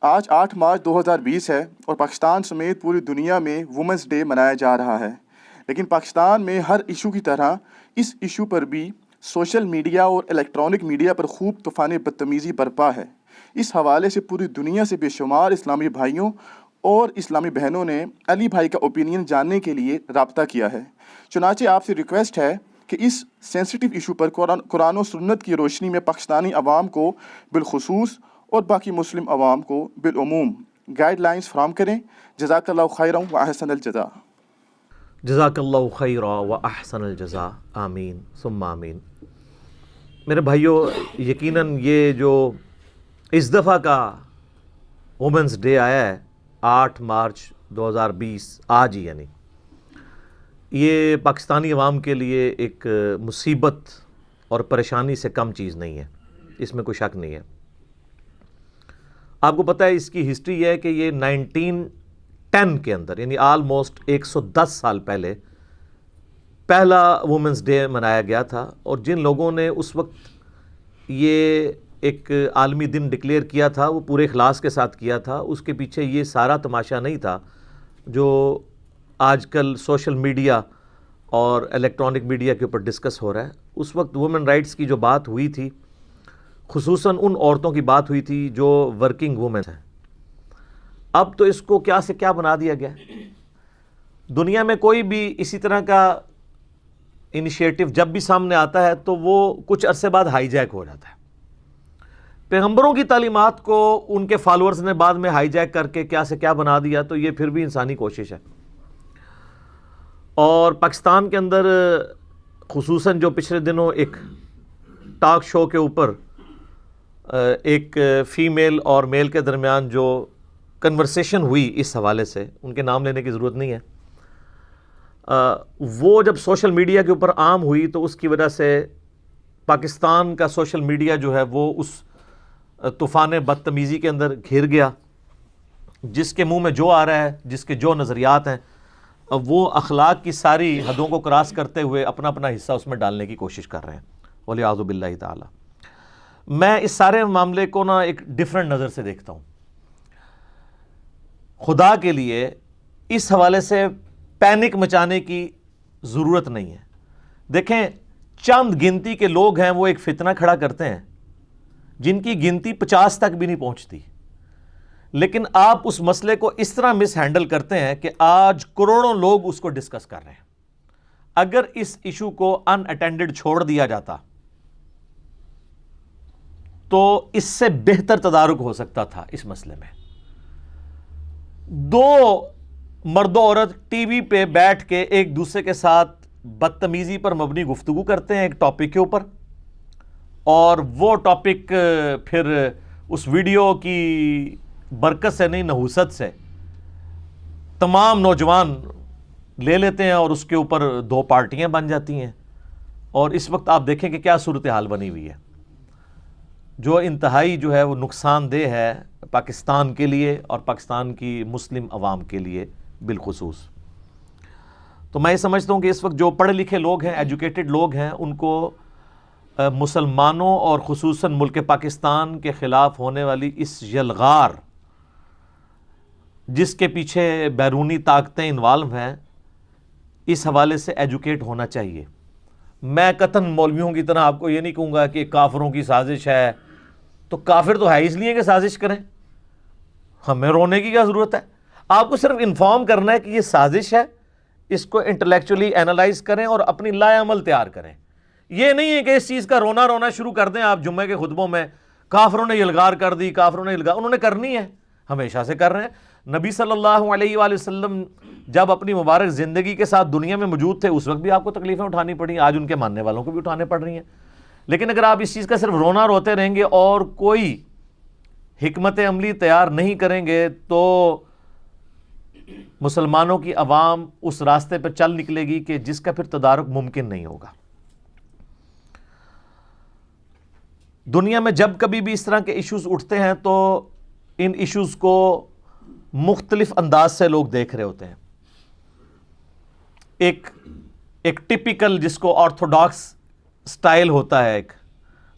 آج 8 مارچ 2020 ہے اور پاکستان سمیت پوری دنیا میں وومنس ڈے منایا جا رہا ہے، لیکن پاکستان میں ہر ایشو کی طرح اس ایشو پر بھی سوشل میڈیا اور الیکٹرانک میڈیا پر خوب طوفان بدتمیزی برپا ہے۔ اس حوالے سے پوری دنیا سے بے شمار اسلامی بھائیوں اور اسلامی بہنوں نے علی بھائی کا اوپینین جاننے کے لیے رابطہ کیا ہے۔ چنانچہ آپ سے ریکویسٹ ہے کہ اس سینسٹیو ایشو پر قرآن و سنت کی روشنی میں پاکستانی عوام کو بالخصوص اور باقی مسلم عوام کو بالعموم گائیڈ لائنز فراہم کریں۔ جزاک اللہ خیرا و احسن الجزاء۔ جزاک اللہ خیرا و احسن الجزاء، آمین ثم آمین۔ میرے بھائیوں، یقیناً یہ جو اس دفعہ کا وومنس ڈے آیا ہے 8 مارچ 2020، آج ہی یعنی، یہ پاکستانی عوام کے لیے ایک مصیبت اور پریشانی سے کم چیز نہیں ہے، اس میں کوئی شک نہیں ہے۔ آپ کو پتہ ہے اس کی ہسٹری یہ ہے کہ یہ 1910 کے اندر، یعنی آلموسٹ 110 سال پہلے پہلا وومنس ڈے منایا گیا تھا، اور جن لوگوں نے اس وقت یہ ایک عالمی دن ڈکلیئر کیا تھا وہ پورے اخلاص کے ساتھ کیا تھا۔ اس کے پیچھے یہ سارا تماشا نہیں تھا جو آج کل سوشل میڈیا اور الیکٹرانک میڈیا کے اوپر ڈسکس ہو رہا ہے۔ اس وقت وومن رائٹس کی جو بات ہوئی تھی، خصوصاً ان عورتوں کی بات ہوئی تھی جو ورکنگ وومن ہیں۔ اب تو اس کو کیا سے کیا بنا دیا گیا۔ دنیا میں کوئی بھی اسی طرح کا انیشیٹو جب بھی سامنے آتا ہے تو وہ کچھ عرصے بعد ہائی جیک ہو جاتا ہے۔ پیغمبروں کی تعلیمات کو ان کے فالورز نے بعد میں ہائی جیک کر کے کیا سے کیا بنا دیا، تو یہ پھر بھی انسانی کوشش ہے۔ اور پاکستان کے اندر خصوصاً جو پچھلے دنوں ایک ٹاک شو کے اوپر ایک فیمیل اور میل کے درمیان جو کنورسیشن ہوئی اس حوالے سے، ان کے نام لینے کی ضرورت نہیں ہے، وہ جب سوشل میڈیا کے اوپر عام ہوئی تو اس کی وجہ سے پاکستان کا سوشل میڈیا جو ہے وہ اس طوفان بدتمیزی کے اندر گھر گیا۔ جس کے منہ میں جو آ رہا ہے، جس کے جو نظریات ہیں، وہ اخلاق کی ساری حدوں کو کراس کرتے ہوئے اپنا اپنا حصہ اس میں ڈالنے کی کوشش کر رہے ہیں، والعیاذ باللہ تعالی۔ میں اس سارے معاملے کو ایک ڈیفرنٹ نظر سے دیکھتا ہوں۔ خدا کے لیے اس حوالے سے پینک مچانے کی ضرورت نہیں ہے۔ دیکھیں، چند گنتی کے لوگ ہیں وہ ایک فتنہ کھڑا کرتے ہیں جن کی گنتی 50 تک بھی نہیں پہنچتی، لیکن آپ اس مسئلے کو اس طرح مس ہینڈل کرتے ہیں کہ آج کروڑوں لوگ اس کو ڈسکس کر رہے ہیں۔ اگر اس ایشو کو ان اٹینڈڈ چھوڑ دیا جاتا تو اس سے بہتر تدارک ہو سکتا تھا اس مسئلے میں۔ دو مرد و عورت ٹی وی پہ بیٹھ کے ایک دوسرے کے ساتھ بدتمیزی پر مبنی گفتگو کرتے ہیں ایک ٹاپک کے اوپر، اور وہ ٹاپک پھر اس ویڈیو کی برکت سے نہیں، نحوست سے تمام نوجوان لے لیتے ہیں اور اس کے اوپر 2 پارٹیاں بن جاتی ہیں۔ اور اس وقت آپ دیکھیں کہ کیا صورتحال بنی ہوئی ہے، جو انتہائی جو ہے وہ نقصان دہ ہے پاکستان کے لیے اور پاکستان کی مسلم عوام کے لیے بالخصوص۔ تو میں یہ سمجھتا ہوں کہ اس وقت جو پڑھے لکھے لوگ ہیں، ایجوکیٹڈ لوگ ہیں، ان کو مسلمانوں اور خصوصاً ملک پاکستان کے خلاف ہونے والی اس یلغار جس کے پیچھے بیرونی طاقتیں انوالو ہیں، اس حوالے سے ایجوکیٹ ہونا چاہیے۔ میں قطعاً مولویوں کی طرح آپ کو یہ نہیں کہوں گا کہ کافروں کی سازش ہے، تو کافر تو ہے اس لیے کہ سازش کریں، ہمیں رونے کی کیا ضرورت ہے؟ آپ کو صرف انفارم کرنا ہے کہ یہ سازش ہے، اس کو انٹلیکچولی اینالائز کریں اور اپنی لائے عمل تیار کریں۔ یہ نہیں ہے کہ اس چیز کا رونا شروع کر دیں آپ جمعے کے خطبوں میں، کافروں نے یلغار کر دی، کافروں نے یلغار، انہوں نے کرنی ہے، ہمیشہ سے کر رہے ہیں۔ نبی صلی اللہ علیہ وآلہ وسلم جب اپنی مبارک زندگی کے ساتھ دنیا میں موجود تھے، اس وقت بھی آپ کو تکلیفیں اٹھانی پڑیں، آج ان کے ماننے والوں کو بھی اٹھانے پڑ رہی ہیں۔ لیکن اگر آپ اس چیز کا صرف روتے رہیں گے اور کوئی حکمت عملی تیار نہیں کریں گے تو مسلمانوں کی عوام اس راستے پر چل نکلے گی کہ جس کا پھر تدارک ممکن نہیں ہوگا۔ دنیا میں جب کبھی بھی اس طرح کے ایشوز اٹھتے ہیں تو ان ایشوز کو مختلف انداز سے لوگ دیکھ رہے ہوتے ہیں۔ ایک ٹپیکل جس کو آرتھوڈاکس سٹائل ہوتا ہے ایک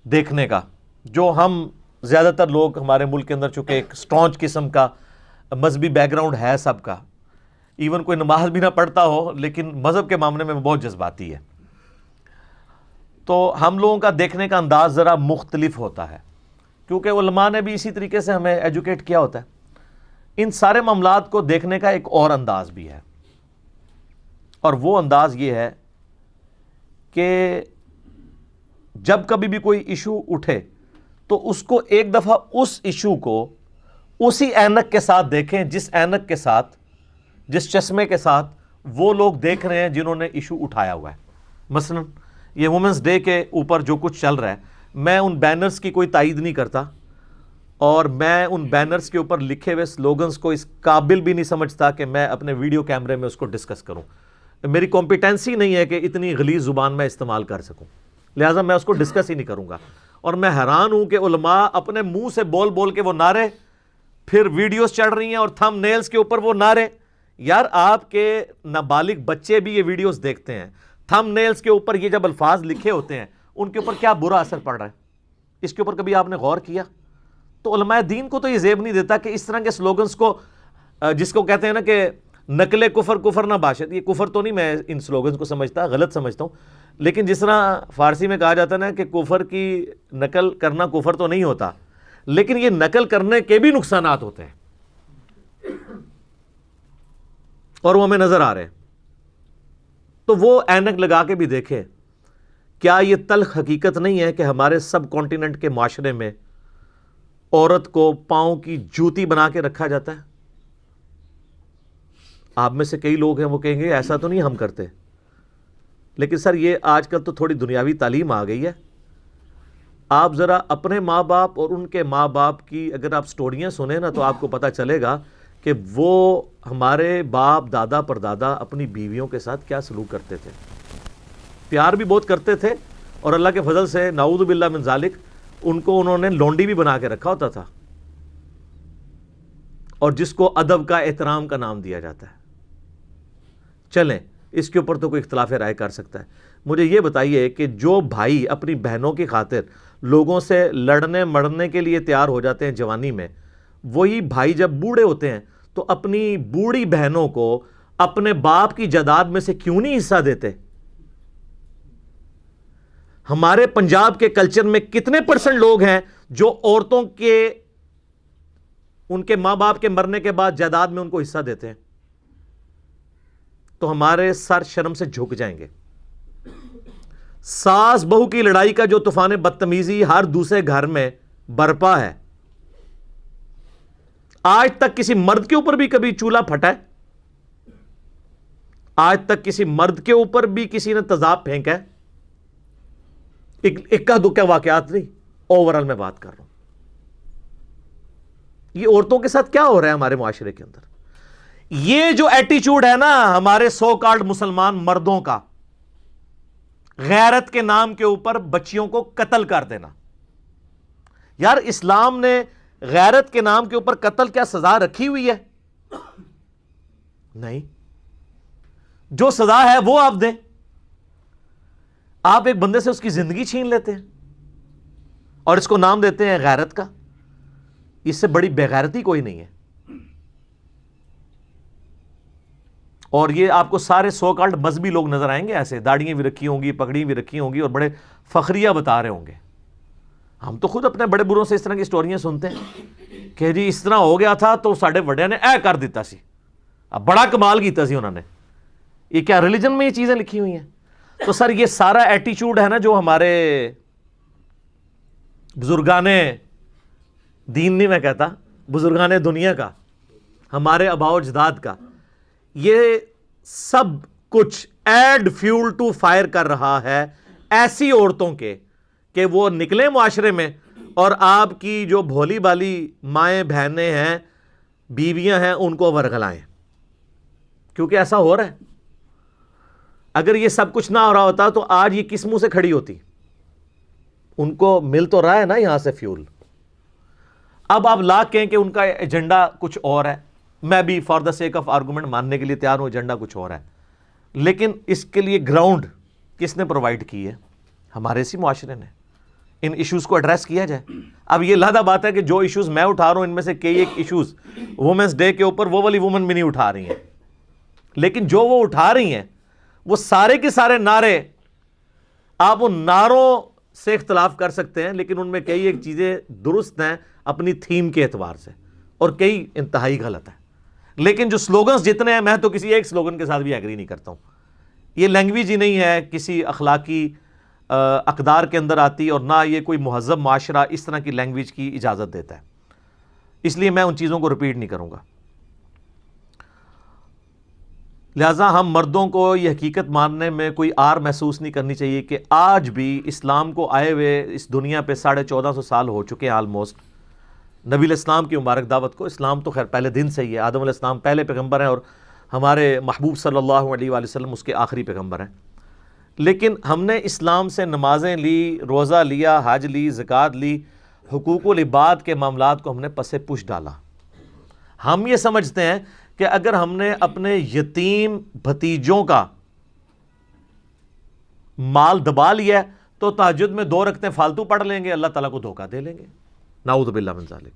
دیکھنے کا، جو ہم زیادہ تر لوگ ہمارے ملک کے اندر چونکہ ایک اسٹرانچ قسم کا مذہبی بیک گراؤنڈ ہے سب کا، ایون کوئی نماز بھی نہ پڑھتا ہو لیکن مذہب کے معاملے میں بہت جذباتی ہے، تو ہم لوگوں کا دیکھنے کا انداز ذرا مختلف ہوتا ہے، کیونکہ علماء نے بھی اسی طریقے سے ہمیں ایجوکیٹ کیا ہوتا ہے۔ ان سارے معاملات کو دیکھنے کا ایک اور انداز بھی ہے، اور وہ انداز یہ ہے کہ جب کبھی بھی کوئی ایشو اٹھے تو اس کو ایک دفعہ اس ایشو کو اسی اینک کے ساتھ دیکھیں جس اینک کے ساتھ، جس چشمے کے ساتھ وہ لوگ دیکھ رہے ہیں جنہوں نے ایشو اٹھایا ہوا ہے۔ مثلا یہ وومنس ڈے کے اوپر جو کچھ چل رہا ہے، میں ان بینرز کی کوئی تائید نہیں کرتا، اور میں ان بینرز کے اوپر لکھے ہوئے سلوگنز کو اس قابل بھی نہیں سمجھتا کہ میں اپنے ویڈیو کیمرے میں اس کو ڈسکس کروں۔ میری کمپیٹنسی نہیں ہے کہ اتنی غلیظ زبان میں استعمال کر سکوں، لہٰذا میں اس کو ڈسکس ہی نہیں کروں گا۔ اور میں حیران ہوں کہ علماء اپنے منہ سے بول بول کے وہ نعرے، پھر ویڈیوز چڑھ رہی ہیں اور تھم نیلز کے اوپر وہ نعرے۔ یار آپ کے نابالغ بچے بھی یہ ویڈیوز دیکھتے ہیں، تھم نیلز کے اوپر یہ جب الفاظ لکھے ہوتے ہیں ان کے اوپر کیا برا اثر پڑ رہا ہے، اس کے اوپر کبھی آپ نے غور کیا؟ تو علماء دین کو تو یہ زیب نہیں دیتا کہ اس طرح کے سلوگنز کو، جس کو کہتے ہیں نا کہ نقل کفر کفر نہ باشد، یہ کفر تو نہیں میں ان سلوگنز کو سمجھتا، غلط سمجھتا ہوں، لیکن جس طرح فارسی میں کہا جاتا ہے نا کہ کفر کی نقل کرنا کفر تو نہیں ہوتا، لیکن یہ نقل کرنے کے بھی نقصانات ہوتے ہیں اور وہ ہمیں نظر آ رہے ہیں۔ تو وہ اینک لگا کے بھی دیکھے، کیا یہ تلخ حقیقت نہیں ہے کہ ہمارے سب کانٹیننٹ کے معاشرے میں عورت کو پاؤں کی جوتی بنا کے رکھا جاتا ہے؟ آپ میں سے کئی لوگ ہیں وہ کہیں گے ایسا تو نہیں ہم کرتے، لیکن سر یہ آج کل تو تھوڑی دنیاوی تعلیم آ گئی ہے۔ آپ ذرا اپنے ماں باپ اور ان کے ماں باپ کی اگر آپ سٹوریاں سنیں نا تو آپ کو پتہ چلے گا کہ وہ ہمارے باپ دادا پردادا اپنی بیویوں کے ساتھ کیا سلوک کرتے تھے، پیار بھی بہت کرتے تھے، اور اللہ کے فضل سے نعوذ باللہ من ذالک ان کو انہوں نے لونڈی بھی بنا کے رکھا ہوتا تھا، اور جس کو ادب کا احترام کا نام دیا جاتا ہے۔ چلیں اس کے اوپر تو کوئی اختلاف رائے کر سکتا ہے، مجھے یہ بتائیے کہ جو بھائی اپنی بہنوں کی خاطر لوگوں سے لڑنے مڑنے کے لیے تیار ہو جاتے ہیں جوانی میں، وہی بھائی جب بوڑھے ہوتے ہیں تو اپنی بوڑھی بہنوں کو اپنے باپ کی جائیداد میں سے کیوں نہیں حصہ دیتے؟ ہمارے پنجاب کے کلچر میں کتنے پرسنٹ لوگ ہیں جو عورتوں کے ان کے ماں باپ کے مرنے کے بعد جائیداد میں ان کو حصہ دیتے ہیں؟ تو ہمارے سر شرم سے جھک جائیں گے۔ ساس بہو کی لڑائی کا جو طوفان بدتمیزی ہر دوسرے گھر میں برپا ہے، آج تک کسی مرد کے اوپر بھی کبھی چولہا پھٹا ہے؟ آج تک کسی مرد کے اوپر بھی کسی نے تیزاب پھینکا ہے؟ اکا دکا واقعات نہیں، اوورال میں بات کر رہا ہوں۔ یہ عورتوں کے ساتھ کیا ہو رہا ہے ہمارے معاشرے کے اندر؟ یہ جو ایٹیچیوڈ ہے نا ہمارے سو کالڈ مسلمان مردوں کا، غیرت کے نام کے اوپر بچیوں کو قتل کر دینا۔ یار اسلام نے غیرت کے نام کے اوپر قتل کیا سزا رکھی ہوئی ہے؟ نہیں، جو سزا ہے وہ آپ دیں۔ آپ ایک بندے سے اس کی زندگی چھین لیتے ہیں اور اس کو نام دیتے ہیں غیرت کا۔ اس سے بڑی بےغیرتی کوئی نہیں ہے۔ اور یہ آپ کو سارے سو کالڈ مذہبی لوگ نظر آئیں گے، ایسے داڑیاں بھی رکھی ہوں گی، پگڑیاں بھی رکھی ہوں گی، اور بڑے فخریہ بتا رہے ہوں گے۔ ہم تو خود اپنے بڑے بروں سے اس طرح کی سٹوریاں سنتے ہیں کہ جی اس طرح ہو گیا تھا تو ساڈے وڈیا نے اے کر دیتا سی، اب بڑا کمال کیتا سی انہوں نے۔ یہ کیا ریلیجن میں یہ چیزیں لکھی ہوئی ہیں؟ تو سر یہ سارا ایٹیچیوڈ ہے نا جو ہمارے بزرگان دین نہیں میں کہتا، بزرگان دنیا کا، ہمارے آباء و اجداد کا، یہ سب کچھ ایڈ فیول ٹو فائر کر رہا ہے ایسی عورتوں کے کہ وہ نکلیں معاشرے میں اور آپ کی جو بھولی بالی مائیں بہنیں ہیں، بیویاں ہیں، ان کو ورگلائیں، کیونکہ ایسا ہو رہا ہے۔ اگر یہ سب کچھ نہ ہو رہا ہوتا تو آج یہ کس منہ سے کھڑی ہوتی؟ ان کو مل تو رہا ہے نا یہاں سے فیول۔ اب آپ لاکھ کہیں کہ ان کا ایجنڈا کچھ اور ہے، میں بھی for the sake of argument ماننے کے لیے تیار ہوں ایجنڈا کچھ اور ہے، لیکن اس کے لیے گراؤنڈ کس نے پرووائڈ کی ہے؟ ہمارے اسی معاشرے نے۔ ان ایشوز کو ایڈریس کیا جائے. اب یہ لادہ بات ہے کہ جو ایشوز میں اٹھا رہا ہوں ان میں سے کئی ایک ایشوز وومنس ڈے کے اوپر وہ والی وومن بھی نہیں اٹھا رہی ہیں, لیکن جو وہ اٹھا رہی ہیں وہ سارے کے سارے نعرے, آپ ان نعروں سے اختلاف کر سکتے ہیں لیکن ان میں کئی ایک چیزیں درست ہیں اپنی تھیم کے اعتبار سے, اور کئی انتہائی غلط ہیں. لیکن جو سلوگنز جتنے ہیں, میں تو کسی ایک سلوگن کے ساتھ بھی ایگری نہیں کرتا ہوں. یہ لینگویج ہی نہیں ہے کسی اخلاقی اقدار کے اندر آتی, اور نہ یہ کوئی مہذب معاشرہ اس طرح کی لینگویج کی اجازت دیتا ہے. اس لیے میں ان چیزوں کو رپیٹ نہیں کروں گا. لہٰذا ہم مردوں کو یہ حقیقت ماننے میں کوئی آر محسوس نہیں کرنی چاہیے کہ آج بھی اسلام کو آئے ہوئے اس دنیا پہ 1450 سال ہو چکے ہیں آلموسٹ. نبی علیہ السلام کی مبارک دعوت کو, اسلام تو خیر پہلے دن سے ہی ہے, آدم علیہ السلام پہلے پیغمبر ہیں اور ہمارے محبوب صلی اللہ علیہ وآلہ وسلم اس کے آخری پیغمبر ہیں. لیکن ہم نے اسلام سے نمازیں لی, روزہ لیا, حج لی, زکوٰۃ لی, حقوق العباد کے معاملات کو ہم نے پس پش ڈالا. ہم یہ سمجھتے ہیں کہ اگر ہم نے اپنے یتیم بھتیجوں کا مال دبا لیا تو تہجد میں 2 رکعتیں فالتو پڑھ لیں گے, اللہ تعالیٰ کو دھوکہ دے لیں گے. نعوذ باللہ من ذالک.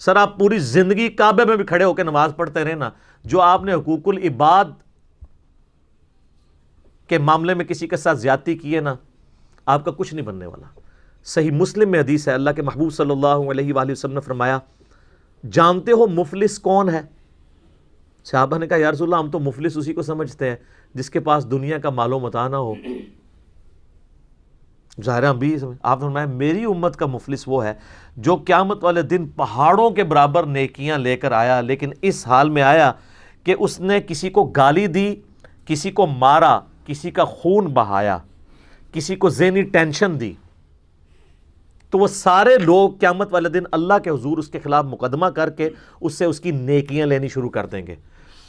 سر آپ پوری زندگی کعبے میں بھی کھڑے ہو کے نماز پڑھتے رہے نا, جو آپ نے حقوق العباد کے معاملے میں کسی کے ساتھ زیادتی کی ہے نا, آپ کا کچھ نہیں بننے والا. صحیح مسلم میں حدیث ہے, اللہ کے محبوب صلی اللہ علیہ وآلہ وسلم نے فرمایا, جانتے ہو مفلس کون ہے؟ صحابہ نے کہا یا رسول اللہ ہم تو مفلس اسی کو سمجھتے ہیں جس کے پاس دنیا کا مال و متاع نہ ہو. ظاہر ہم بھی آپ نے فرمایا میری امت کا مفلس وہ ہے جو قیامت والے دن پہاڑوں کے برابر نیکیاں لے کر آیا, لیکن اس حال میں آیا کہ اس نے کسی کو گالی دی, کسی کو مارا, کسی کا خون بہایا, کسی کو ذہنی ٹینشن دی. تو وہ سارے لوگ قیامت والے دن اللہ کے حضور اس کے خلاف مقدمہ کر کے اس سے اس کی نیکیاں لینی شروع کر دیں گے,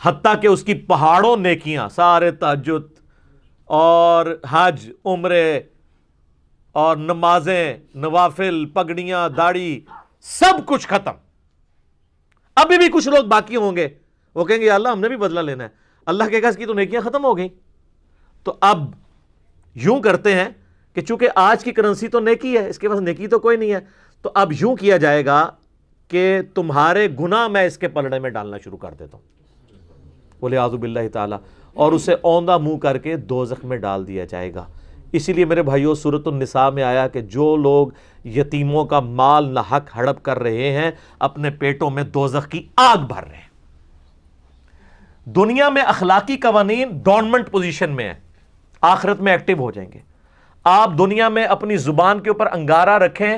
حتیٰ کہ اس کی پہاڑوں نیکیاں, سارے تہجد اور حج, عمرے اور نمازیں, نوافل, پگڑیاں, داڑھی, سب کچھ ختم. ابھی بھی کچھ لوگ باقی ہوں گے, وہ کہیں گے یا اللہ ہم نے بھی بدلہ لینا ہے. اللہ کہے گا اس کی تو نیکیاں ختم ہو گئیں. تو اب یوں کرتے ہیں کہ چونکہ آج کی کرنسی تو نیکی ہے, اس کے پاس نیکی تو کوئی نہیں ہے, تو اب یوں کیا جائے گا کہ تمہارے گناہ میں اس کے پلڑے میں ڈالنا شروع کر دیتا ہوں, وَلِعَاذُ بِاللَّهِ تعالیٰ, اور اسے اوندہ منہ کر کے دوزخ میں ڈال دیا جائے گا. اسی لیے میرے بھائیوں سورۃ النساء میں آیا کہ جو لوگ یتیموں کا مال ناحق ہڑپ کر رہے ہیں اپنے پیٹوں میں دوزخ کی آگ بھر رہے ہیں. دنیا میں اخلاقی قوانین ڈورمنٹ پوزیشن میں ہیں, آخرت میں ایکٹیو ہو جائیں گے. آپ دنیا میں اپنی زبان کے اوپر انگارہ رکھیں,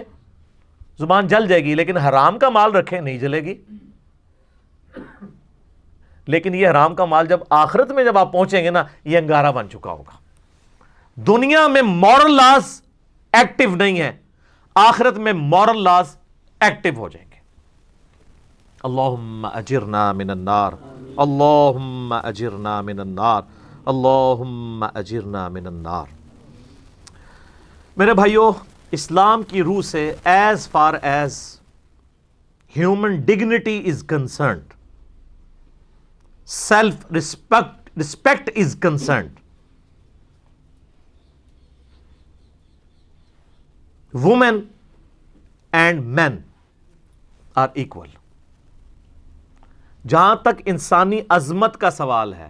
زبان جل جائے گی, لیکن حرام کا مال رکھیں نہیں جلے گی. لیکن یہ حرام کا مال جب آخرت میں جب آپ پہنچیں گے نا, یہ انگارہ بن چکا ہوگا. دنیا میں مورل لاز ایکٹیو نہیں ہے, آخرت میں مورل لاز ایکٹیو ہو جائیں گے. اللہم اجرنا من النار, اللہم اجرنا من النار, اللہم اجرنا من النار. میرے بھائیو, اسلام کی روح سے as far as human dignity is concerned, self respect is concerned, women and men are equal. جہاں تک انسانی عظمت کا سوال ہے,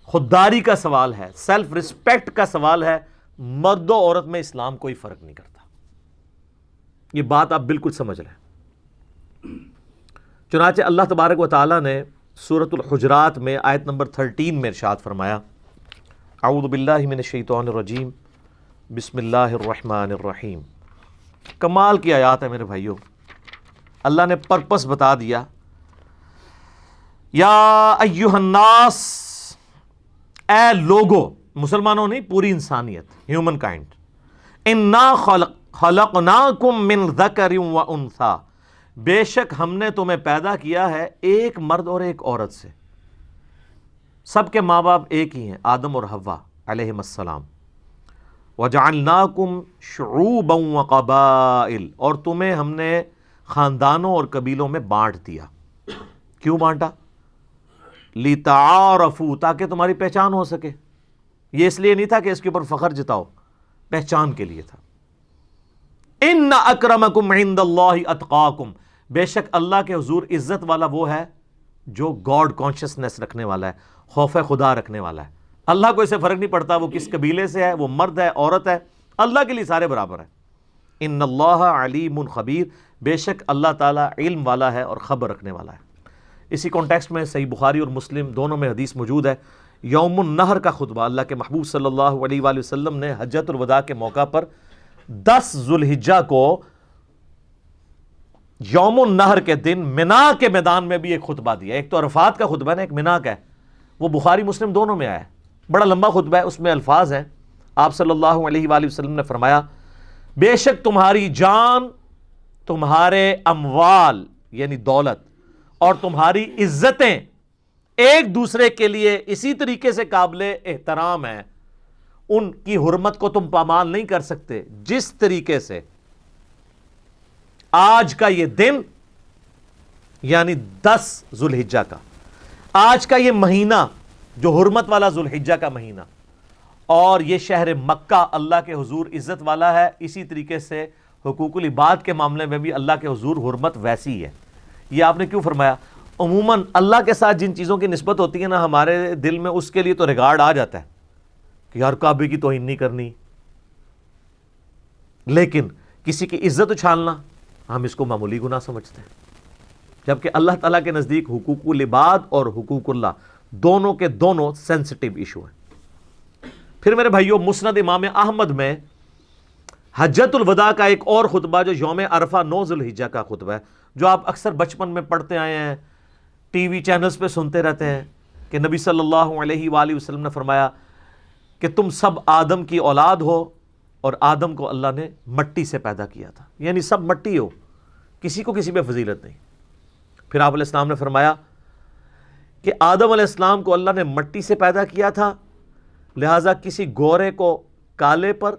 خودداری کا سوال ہے, سیلف رسپیکٹ کا سوال ہے, مرد و عورت میں اسلام کوئی فرق نہیں کرتا. یہ بات آپ بالکل سمجھ رہے ہیں. چنانچہ اللہ تبارک و تعالیٰ نے سورۃ الحجرات میں آیت نمبر 13 میں ارشاد فرمایا, اعوذ باللہ من الشیطان الرجیم, بسم اللہ الرحمن الرحیم. کمال کی آیات ہے میرے بھائیوں. اللہ نے پرپس بتا دیا, یا ایہا الناس, اے لوگو, مسلمانوں نہیں پوری انسانیت, ہیومن کائنڈ, انا خلقناکم من ذکر و انثی, بے شک ہم نے تمہیں پیدا کیا ہے ایک مرد اور ایک عورت سے. سب کے ماں باپ ایک ہی ہیں, آدم اور حوا علیہم السلام. وَجَعَلْنَاكُمْ شُعُوبًا وَقَبَائِلَ, اور تمہیں ہم نے خاندانوں اور قبیلوں میں بانٹ دیا. کیوں بانٹا؟ لِتَعَارَفُوا, تاکہ تمہاری پہچان ہو سکے. یہ اس لیے نہیں تھا کہ اس کے اوپر فخر جتاؤ, پہچان کے لیے تھا. ان اکرمکم عند اللہ اتقاکم، بے شک اللہ کے حضور عزت والا وہ ہے جو گاڈ کانشسنس رکھنے والا ہے، خوف خدا رکھنے والا ہے۔ اللہ کو اسے فرق نہیں پڑتا وہ کس قبیلے سے ہے، وہ مرد ہے عورت ہے، اللہ کے لیے سارے برابر ہیں۔ ان اللہ علیم خبیر، بے شک اللہ تعالیٰ علم والا ہے اور خبر رکھنے والا ہے۔ اسی کانٹیکسٹ میں صحیح بخاری اور مسلم دونوں میں حدیث موجود ہے، یوم النحر کا خطبہ اللہ کے محبوب صلی اللہ علیہ وآلہ وسلم نے حجۃ الوداع کے موقع پر 10 ذوالحجہ کو یوم النحر کے دن منا کے میدان میں بھی ایک خطبہ دیا۔ ایک تو عرفات کا خطبہ ہے نا، ایک منا کا ہے، وہ بخاری مسلم دونوں میں آیا ہے، بڑا لمبا خطبہ ہے، اس میں الفاظ ہیں۔ آپ صلی اللہ علیہ وآلہ وسلم نے فرمایا بے شک تمہاری جان، تمہارے اموال یعنی دولت اور تمہاری عزتیں ایک دوسرے کے لیے اسی طریقے سے قابل احترام ہیں، ان کی حرمت کو تم پامال نہیں کر سکتے جس طریقے سے آج کا یہ دن یعنی 10 ذوالحجہ کا، آج کا یہ مہینہ جو حرمت والا ذوالحجہ کا مہینہ، اور یہ شہر مکہ اللہ کے حضور عزت والا ہے، اسی طریقے سے حقوق العباد کے معاملے میں بھی اللہ کے حضور حرمت ویسی ہے۔ یہ آپ نے کیوں فرمایا؟ عموماً اللہ کے ساتھ جن چیزوں کی نسبت ہوتی ہے نا ہمارے دل میں اس کے لیے تو ریگارڈ آ جاتا ہے کہ یار کعبے کی توہین نہیں کرنی، لیکن کسی کی عزت اچھالنا ہم اس کو معمولی گناہ سمجھتے ہیں، جبکہ اللہ تعالیٰ کے نزدیک حقوق العباد اور حقوق اللہ دونوں کے دونوں سینسٹیو ایشو ہیں۔ پھر میرے بھائیوں، مسند امام احمد میں حجۃ الوداع کا ایک اور خطبہ جو یوم عرفہ 9 ذوالحجہ کا خطبہ ہے، جو آپ اکثر بچپن میں پڑھتے آئے ہیں، ٹی وی چینلز پہ سنتے رہتے ہیں کہ نبی صلی اللہ علیہ وآلہ وسلم نے فرمایا کہ تم سب آدم کی اولاد ہو اور آدم کو اللہ نے مٹی سے پیدا کیا تھا، یعنی سب مٹی ہو، کسی کو کسی پہ فضیلت نہیں۔ پھر آپ علیہ السلام نے فرمایا کہ آدم علیہ السلام کو اللہ نے مٹی سے پیدا کیا تھا، لہٰذا کسی گورے کو کالے پر،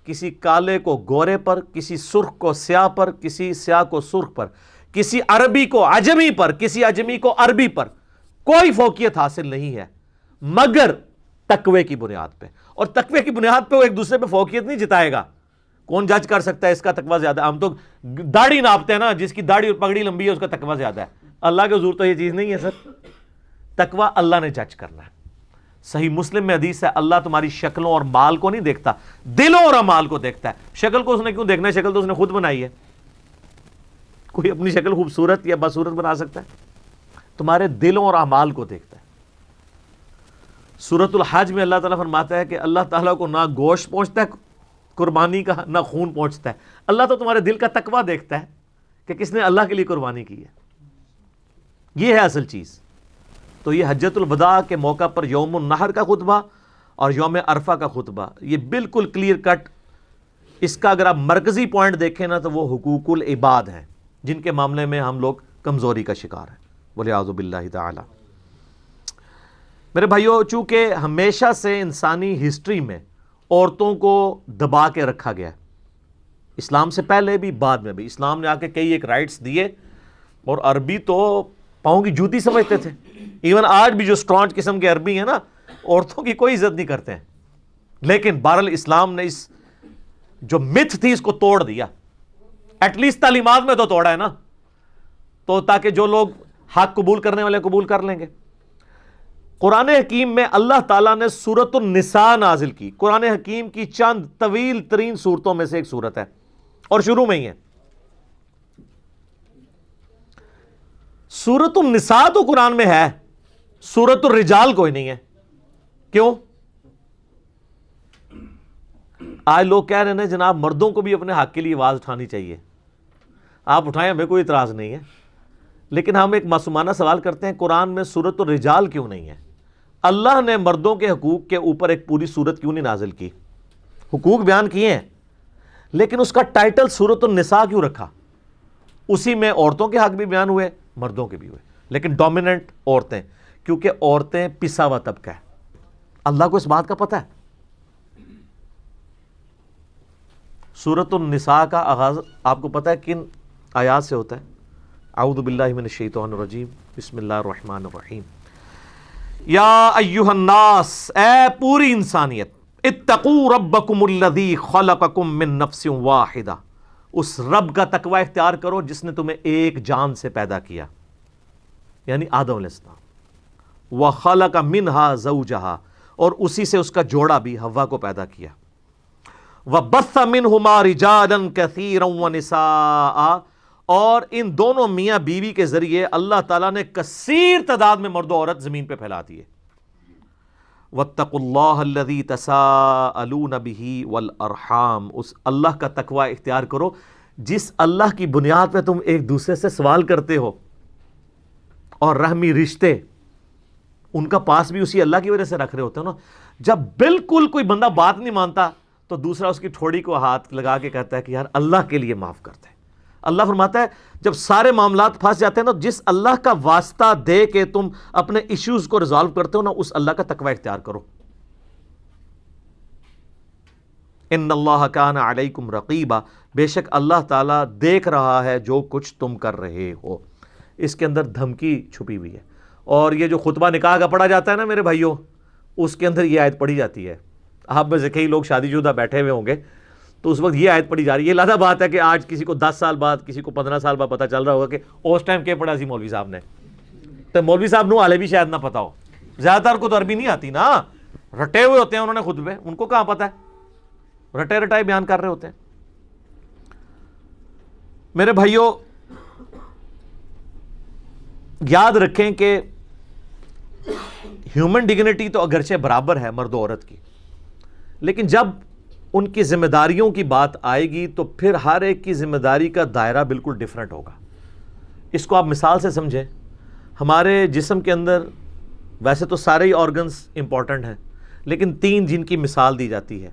کسی کالے کو گورے پر، کسی سرخ کو سیاہ پر، کسی سیاہ کو سرخ پر، کسی عربی کو عجمی پر، کسی عجمی کو عربی پر کوئی فوقیت حاصل نہیں ہے مگر تقوی کی بنیاد پہ۔ اور تقوی کی بنیاد پہ وہ ایک دوسرے پہ فوقیت نہیں جتائے گا۔ کون جج کر سکتا ہے اس کا تقوی زیادہ؟ ہم تو داڑھی ناپتے ہیں نا، جس کی داڑھی اور پگڑی لمبی ہے اس کا تقوی زیادہ ہے۔ اللہ کے حضور تو یہ چیز نہیں ہے سر، تقوی اللہ نے جج کرنا ہے۔ صحیح مسلم میں حدیث ہے اللہ تمہاری شکلوں اور مال کو نہیں دیکھتا، دلوں اور اعمال کو دیکھتا ہے۔ شکل کو اس نے کیوں دیکھنا ہے؟ شکل تو اس نے خود بنائی ہے۔ کوئی اپنی شکل خوبصورت یا بدصورت بنا سکتا ہے؟ تمہارے دلوں اور اعمال کو دیکھتا ہے۔ سورۃ الحج میں اللہ تعالیٰ فرماتا ہے کہ اللہ تعالیٰ کو نہ گوشت پہنچتا ہے قربانی کا، نہ خون پہنچتا ہے، اللہ تو تمہارے دل کا تقوی دیکھتا ہے کہ کس نے اللہ کے لیے قربانی کی ہے۔ یہ ہے اصل چیز۔ تو یہ حجۃ الوداع کے موقع پر یوم النحر کا خطبہ اور یوم عرفہ کا خطبہ یہ بالکل کلیئر کٹ، اس کا اگر آپ مرکزی پوائنٹ دیکھیں نا تو وہ حقوق العباد ہیں جن کے معاملے میں ہم لوگ کمزوری کا شکار ہیں، والعیاذ باللہ تعالی۔ میرے بھائیوں، چونکہ ہمیشہ سے انسانی ہسٹری میں عورتوں کو دبا کے رکھا گیا ہے، اسلام سے پہلے بھی بعد میں بھی، اسلام نے آ کے کئی ایک رائٹس دیے، اور عربی تو پاؤں کی جوتی سمجھتے تھے۔ ایون آج بھی جو اسٹرانچ قسم کے عربی ہیں نا، عورتوں کی کوئی عزت نہیں کرتے ہیں، لیکن بہرحال اسلام نے اس جو متھ تھی اس کو توڑ دیا، ایٹ لیسٹ تعلیمات میں تو توڑا ہے نا، تو تاکہ جو لوگ حق قبول کرنے والے قبول کر لیں گے۔ قرآن حکیم میں اللہ تعالیٰ نے سورۃ النساء نازل کی، قرآن حکیم کی چند طویل ترین صورتوں میں سے ایک صورت ہے، اور شروع میں ہی ہے۔ سورۃ النساء تو قرآن میں ہے، سورۃ الرجال کوئی نہیں ہے۔ کیوں؟ آج لوگ کہہ رہے ہیں جناب مردوں کو بھی اپنے حق کے لیے آواز اٹھانی چاہیے۔ آپ اٹھائیں، ہمیں کوئی اعتراض نہیں ہے، لیکن ہم ایک معصومانہ سوال کرتے ہیں قرآن میں سورۃ الرجال کیوں نہیں ہے؟ اللہ نے مردوں کے حقوق کے اوپر ایک پوری سورت کیوں نہیں نازل کی؟ حقوق بیان کیے ہیں، لیکن اس کا ٹائٹل سورۃ النساء کیوں رکھا؟ اسی میں عورتوں کے حق بھی بیان ہوئے، مردوں کے بھی ہوئے، لیکن ڈومیننٹ عورتیں، کیونکہ عورتیں پسا ہوا طبقہ ہے۔ اللہ کو اس بات کا پتہ ہے۔ سورۃ النساء کا آغاز آپ کو پتہ ہے کن آیات سے ہوتا ہے؟ اعوذ باللہ من الشیطان الرجیم، بسم اللہ الرحمن الرحیم۔ یا ایہا الناس، اے پوری انسانیت، اتقوا ربکم الذی خلقکم من نفس واحدہ اس رب کا تقوی اختیار کرو جس نے تمہیں ایک جان سے پیدا کیا، یعنی آدم علیہ السلام، وَخَلَقَ مِنْهَا زَوْجَهَا، اور اسی سے اس کا جوڑا بھی حوا کو پیدا کیا، وَبَثَّ مِنْهُمَا رِجَالًا كَثِيرًا وَنِسَاءً، اور ان دونوں میاں بیوی کے ذریعے اللہ تعالیٰ نے کثیر تعداد میں مرد و عورت زمین پہ پھیلا دیے۔ وَاتَّقُوا اللَّهَ الَّذِي تَسَاءَلُونَ بِهِ وَالْأَرْحَامَ، اس اللہ کا تقوی اختیار کرو جس اللہ کی بنیاد پہ تم ایک دوسرے سے سوال کرتے ہو، اور رحمی رشتے ان کا پاس بھی اسی اللہ کی وجہ سے رکھ رہے ہوتے ہو نا۔ جب بالکل کوئی بندہ بات نہیں مانتا تو دوسرا اس کی ٹھوڑی کو ہاتھ لگا کے کہتا ہے کہ یار اللہ کے لیے معاف کرتے ہیں۔ اللہ فرماتا ہے جب سارے معاملات پھنس جاتے ہیں نا، جس اللہ کا واسطہ دے کے تم اپنے ایشوز کو ریزالو کرتے ہو نا، اس اللہ کا تقوی اختیار کرو۔ ان اللہ کان علیکم رقیبا، بے شک اللہ تعالیٰ دیکھ رہا ہے جو کچھ تم کر رہے ہو۔ اس کے اندر دھمکی چھپی ہوئی ہے، اور یہ جو خطبہ نکاح کا پڑھا جاتا ہے نا میرے بھائیوں، اس کے اندر یہ آیت پڑھی جاتی ہے۔ آپ میں سے کئی لوگ شادی شدہ بیٹھے ہوئے ہوں گے تو اس وقت یہ آیت پڑھی جا رہی ہے۔ یہ لادہ بات ہے کہ آج کسی کو 10 سال بعد، کسی کو 15 سال بعد پتہ چل رہا ہوگا کہ اس ٹائم کیا پڑھا سی مولوی صاحب نے، تو مولوی صاحب نو آلے بھی شاید نہ پتا ہو، زیادہ تر کو تو عربی نہیں آتی نا، رٹے ہوئے ہوتے ہیں انہوں نے خطبے، ان کو کہاں پتہ ہے، رٹے رٹائے بیان کر رہے ہوتے ہیں۔ میرے بھائیوں یاد رکھیں کہ ہیومن ڈگنیٹی تو اگرچہ برابر ہے مرد و عورت کی، لیکن جب ان کی ذمہ داریوں کی بات آئے گی تو پھر ہر ایک کی ذمہ داری کا دائرہ بالکل ڈیفرنٹ ہوگا۔ اس کو آپ مثال سے سمجھیں، ہمارے جسم کے اندر ویسے تو سارے ہی آرگنز امپورٹنٹ ہیں، لیکن 3 جن کی مثال دی جاتی ہے،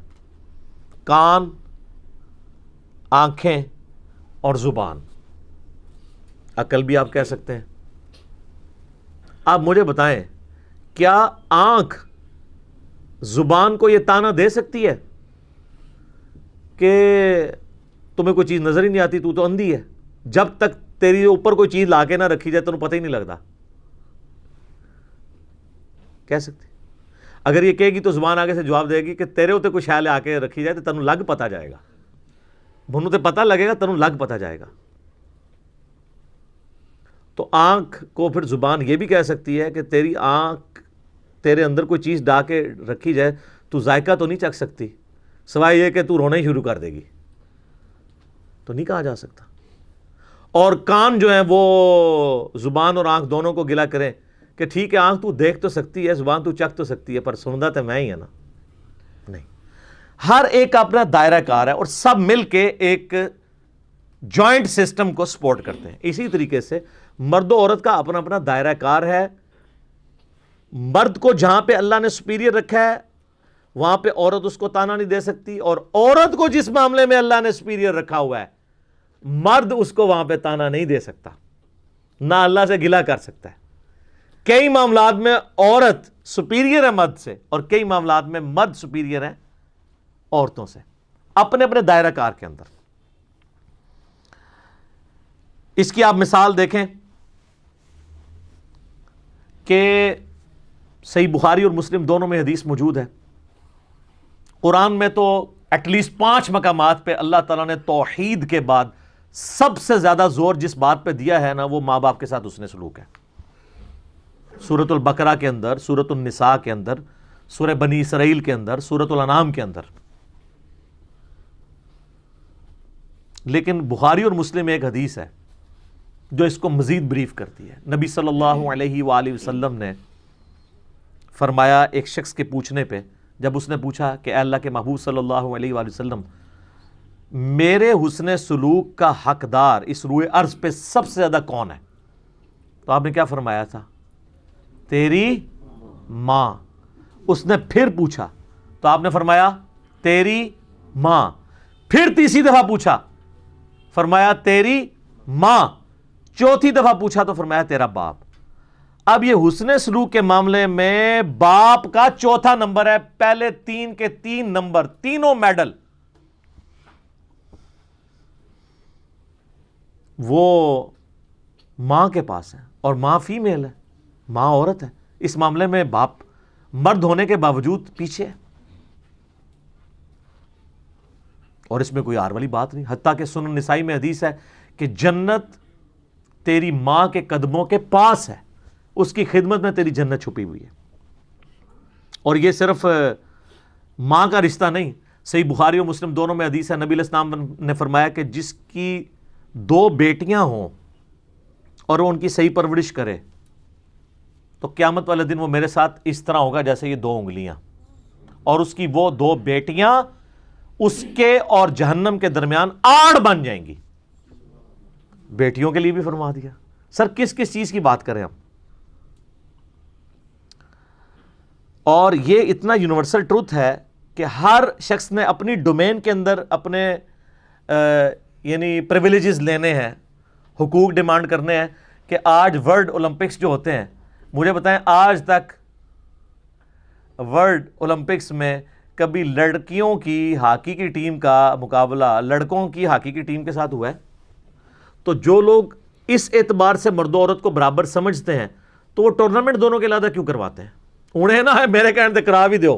کان، آنکھیں اور زبان، عقل بھی آپ کہہ سکتے ہیں۔ آپ مجھے بتائیں کیا آنکھ زبان کو یہ تانا دے سکتی ہے کہ تمہیں کوئی چیز نظر ہی نہیں آتی، تو اندھی ہے، جب تک تیری اوپر کوئی چیز لا کے نہ رکھی جائے تمہیں پتہ ہی نہیں لگتا؟ کہہ سکتی؟ اگر یہ کہے گی تو زبان آگے سے جواب دے گی کہ تیرے ہوتے کوئی شے آ کے رکھی جائے تو تنوں لگ پتا جائے گا، بھنوں تے پتہ لگے گا، تنوں لگ پتا جائے گا۔ تو آنکھ کو پھر زبان یہ بھی کہہ سکتی ہے کہ تیری آنکھ، تیرے اندر کوئی چیز ڈا کے رکھی جائے تو ذائقہ تو نہیں چکھ سکتی، سوائے یہ کہ تو رونا ہی شروع کر دے گی، تو نہیں کہا جا سکتا۔ اور کان جو ہیں وہ زبان اور آنکھ دونوں کو گلا کریں کہ ٹھیک ہے آنکھ تو دیکھ تو سکتی ہے، زبان تو چکھ تو سکتی ہے، پر سندا تو میں ہی ہے نا، نہیں۔ ہر ایک کا اپنا دائرہ کار ہے اور سب مل کے ایک جوائنٹ سسٹم کو سپورٹ کرتے ہیں۔ اسی طریقے سے مرد و عورت کا اپنا اپنا دائرہ کار ہے۔ مرد کو جہاں پہ اللہ نے سپیریئر رکھا ہے وہاں پہ عورت اس کو تانا نہیں دے سکتی، اور عورت کو جس معاملے میں اللہ نے سپیریئر رکھا ہوا ہے مرد اس کو وہاں پہ تانا نہیں دے سکتا، نہ اللہ سے گلہ کر سکتا ہے۔ کئی معاملات میں عورت سپیریئر ہے مرد سے، اور کئی معاملات میں مرد سپیریئر ہے عورتوں سے، اپنے اپنے دائرہ کار کے اندر۔ اس کی آپ مثال دیکھیں کہ صحیح بخاری اور مسلم دونوں میں حدیث موجود ہے۔ قرآن میں تو ایٹ لیسٹ 5 مقامات پہ اللہ تعالیٰ نے توحید کے بعد سب سے زیادہ زور جس بات پہ دیا ہے نا، وہ ماں باپ کے ساتھ حسن سلوک ہے۔ سورۃ البقرہ کے اندر، سورۃ النساء کے اندر، سورہ بنی اسرائیل کے اندر، سورۃ الانعام کے اندر۔ لیکن بخاری اور مسلم میں ایک حدیث ہے جو اس کو مزید بریف کرتی ہے۔ نبی صلی اللہ علیہ وآلہ وسلم نے فرمایا ایک شخص کے پوچھنے پہ، جب اس نے پوچھا کہ اے اللہ کے محبوب صلی اللہ علیہ وآلہ وسلم، میرے حسن سلوک کا حقدار اس روئے ارض پہ سب سے زیادہ کون ہے؟ تو آپ نے کیا فرمایا تھا؟ تیری ماں۔ اس نے پھر پوچھا تو آپ نے فرمایا تیری ماں۔ پھر تیسری دفعہ پوچھا، فرمایا تیری ماں۔ چوتھی دفعہ پوچھا تو فرمایا تیرا باپ۔ اب یہ حسن سلوک کے معاملے میں باپ کا چوتھا نمبر ہے، پہلے 3 کے 3 نمبر، تینوں میڈل وہ ماں کے پاس ہے، اور ماں فیمیل ہے، ماں عورت ہے۔ اس معاملے میں باپ مرد ہونے کے باوجود پیچھے ہے۔ اور اس میں کوئی آر والی بات نہیں. حتیٰ کہ سنن نسائی میں حدیث ہے کہ جنت تیری ماں کے قدموں کے پاس ہے, اس کی خدمت میں تیری جنت چھپی ہوئی ہے. اور یہ صرف ماں کا رشتہ نہیں, صحیح بخاری اور مسلم دونوں میں حدیث ہے, نبی علیہ السلام نے فرمایا کہ جس کی 2 بیٹیاں ہوں اور وہ ان کی صحیح پرورش کرے تو قیامت والے دن وہ میرے ساتھ اس طرح ہوگا جیسے یہ 2 انگلیاں, اور اس کی وہ 2 بیٹیاں اس کے اور جہنم کے درمیان آڑ بن جائیں گی. بیٹیوں کے لیے بھی فرما دیا. سر کس کس چیز کی بات کریں ہم؟ اور یہ اتنا یونیورسل ٹروتھ ہے کہ ہر شخص نے اپنی ڈومین کے اندر اپنے یعنی پریویلیجز لینے ہیں, حقوق ڈیمانڈ کرنے ہیں. کہ آج ورلڈ اولمپکس جو ہوتے ہیں, مجھے بتائیں آج تک ورلڈ اولمپکس میں کبھی لڑکیوں کی ہاکی کی ٹیم کا مقابلہ لڑکوں کی ہاکی کی ٹیم کے ساتھ ہوا ہے؟ تو جو لوگ اس اعتبار سے مرد و عورت کو برابر سمجھتے ہیں تو وہ ٹورنامنٹ دونوں کے علیحدہ کیوں کرواتے ہیں؟ انہیں نا ہے میرے کہنے سے کرا بھی دیو,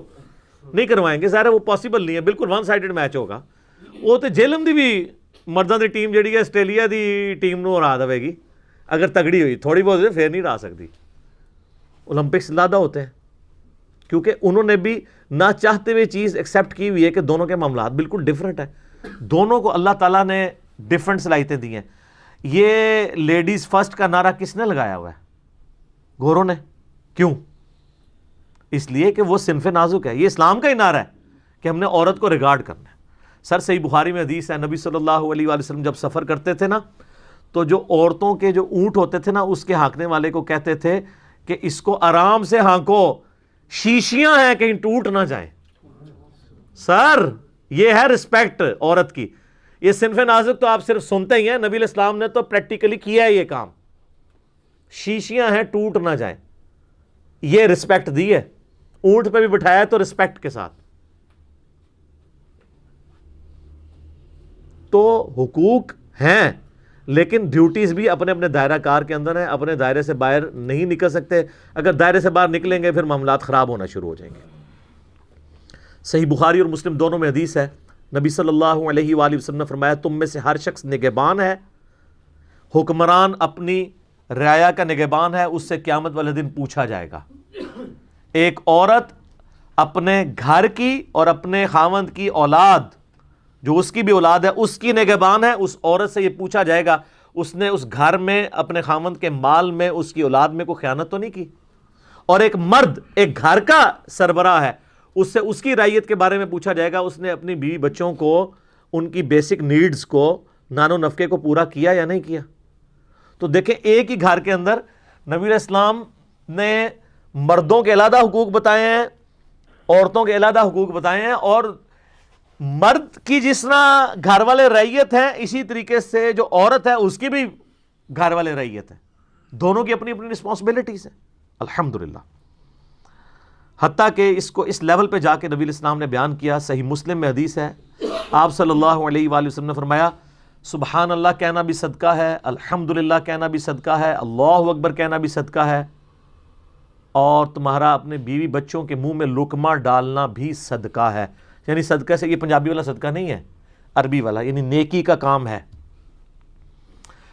نہیں کروائیں گے. ظاہر ہے وہ پاسبل نہیں ہے, بالکل ون سائڈڈ میچ ہوگا. وہ تو جیلم دی بھی مردوں دی ٹیم جڑی ہے آسٹریلیا دی ٹیم نو ہرا دے گی اگر تگڑی ہوئی, تھوڑی بہت پھر نہیں ہرا سکتی. اولمپکس لادہ ہوتے ہیں کیونکہ انہوں نے بھی نہ چاہتے ہوئے چیز ایکسیپٹ کی ہوئی ہے کہ دونوں کے معاملات بالکل ڈیفرنٹ ہیں. دونوں کو اللہ تعالیٰ نے ڈیفرنٹ صلاحیتیں دی ہیں. یہ لیڈیز فرسٹ کا نعرہ کس نے لگایا ہوا ہے؟ گوروں نے. کیوں؟ اس لیے کہ وہ صنف نازک ہے. یہ اسلام کا ہی نعرہ ہے کہ ہم نے عورت کو ریگارڈ کرنا ہے. سر صحیح بخاری میں حدیث ہے, نبی صلی اللہ علیہ وآلہ وسلم جب سفر کرتے تھے نا تو جو عورتوں کے جو اونٹ ہوتے تھے نا اس کے ہانکنے والے کو کہتے تھے کہ اس کو آرام سے ہانکو, شیشیاں ہیں کہیں ٹوٹ نہ جائیں. سر یہ ہے رسپیکٹ عورت کی. یہ صنف نازک تو آپ صرف سنتے ہی ہیں, نبی علیہ السلام نے تو پریکٹیکلی کیا ہے یہ کام. شیشیاں ہیں ٹوٹ نہ جائیں, یہ رسپیکٹ دی ہے. اونٹ پہ بھی بٹھایا ہے تو رسپیکٹ کے ساتھ. تو حقوق ہیں لیکن ڈیوٹیز بھی اپنے اپنے دائرہ کار کے اندر ہیں. اپنے دائرے سے باہر نہیں نکل سکتے. اگر دائرے سے باہر نکلیں گے پھر معاملات خراب ہونا شروع ہو جائیں گے. صحیح بخاری اور مسلم دونوں میں حدیث ہے, نبی صلی اللہ علیہ وآلہ وسلم نے فرمایا تم میں سے ہر شخص نگہبان ہے. حکمران اپنی رعایا کا نگہبان ہے, اس سے قیامت والے دن پوچھا جائے گا. ایک عورت اپنے گھر کی اور اپنے خاوند کی اولاد جو اس کی بھی اولاد ہے اس کی نگہبان ہے. اس عورت سے یہ پوچھا جائے گا اس نے اس گھر میں اپنے خاوند کے مال میں اس کی اولاد میں کوئی خیانت تو نہیں کی. اور ایک مرد ایک گھر کا سربراہ ہے, اس سے اس کی رعیت کے بارے میں پوچھا جائے گا اس نے اپنی بیوی بچوں کو ان کی بیسک نیڈز کو نان و نفقے کو پورا کیا یا نہیں کیا. تو دیکھیں ایک ہی گھر کے اندر نبی علیہ السلام نے مردوں کے علیحدہ حقوق بتائے ہیں, عورتوں کے علیحدہ حقوق بتائے ہیں. اور مرد کی جس طرح گھر والے رعیت ہیں اسی طریقے سے جو عورت ہے اس کی بھی گھر والے رعیت ہے. دونوں کی اپنی اپنی رسپانسبلٹیز ہیں الحمدللہ. حتیٰ کہ اس کو اس لیول پہ جا کے نبی علیہ السلام نے بیان کیا. صحیح مسلم میں حدیث ہے, آپ صلی اللہ علیہ وآلہ وسلم نے فرمایا سبحان اللہ کہنا بھی صدقہ ہے, الحمدللہ کہنا بھی صدقہ ہے, اللہ اکبر کہنا بھی صدقہ ہے, اور تمہارا اپنے بیوی بچوں کے منہ میں لقمہ ڈالنا بھی صدقہ ہے. یعنی صدقہ سے یہ پنجابی والا صدقہ نہیں ہے, عربی والا, یعنی نیکی کا کام ہے.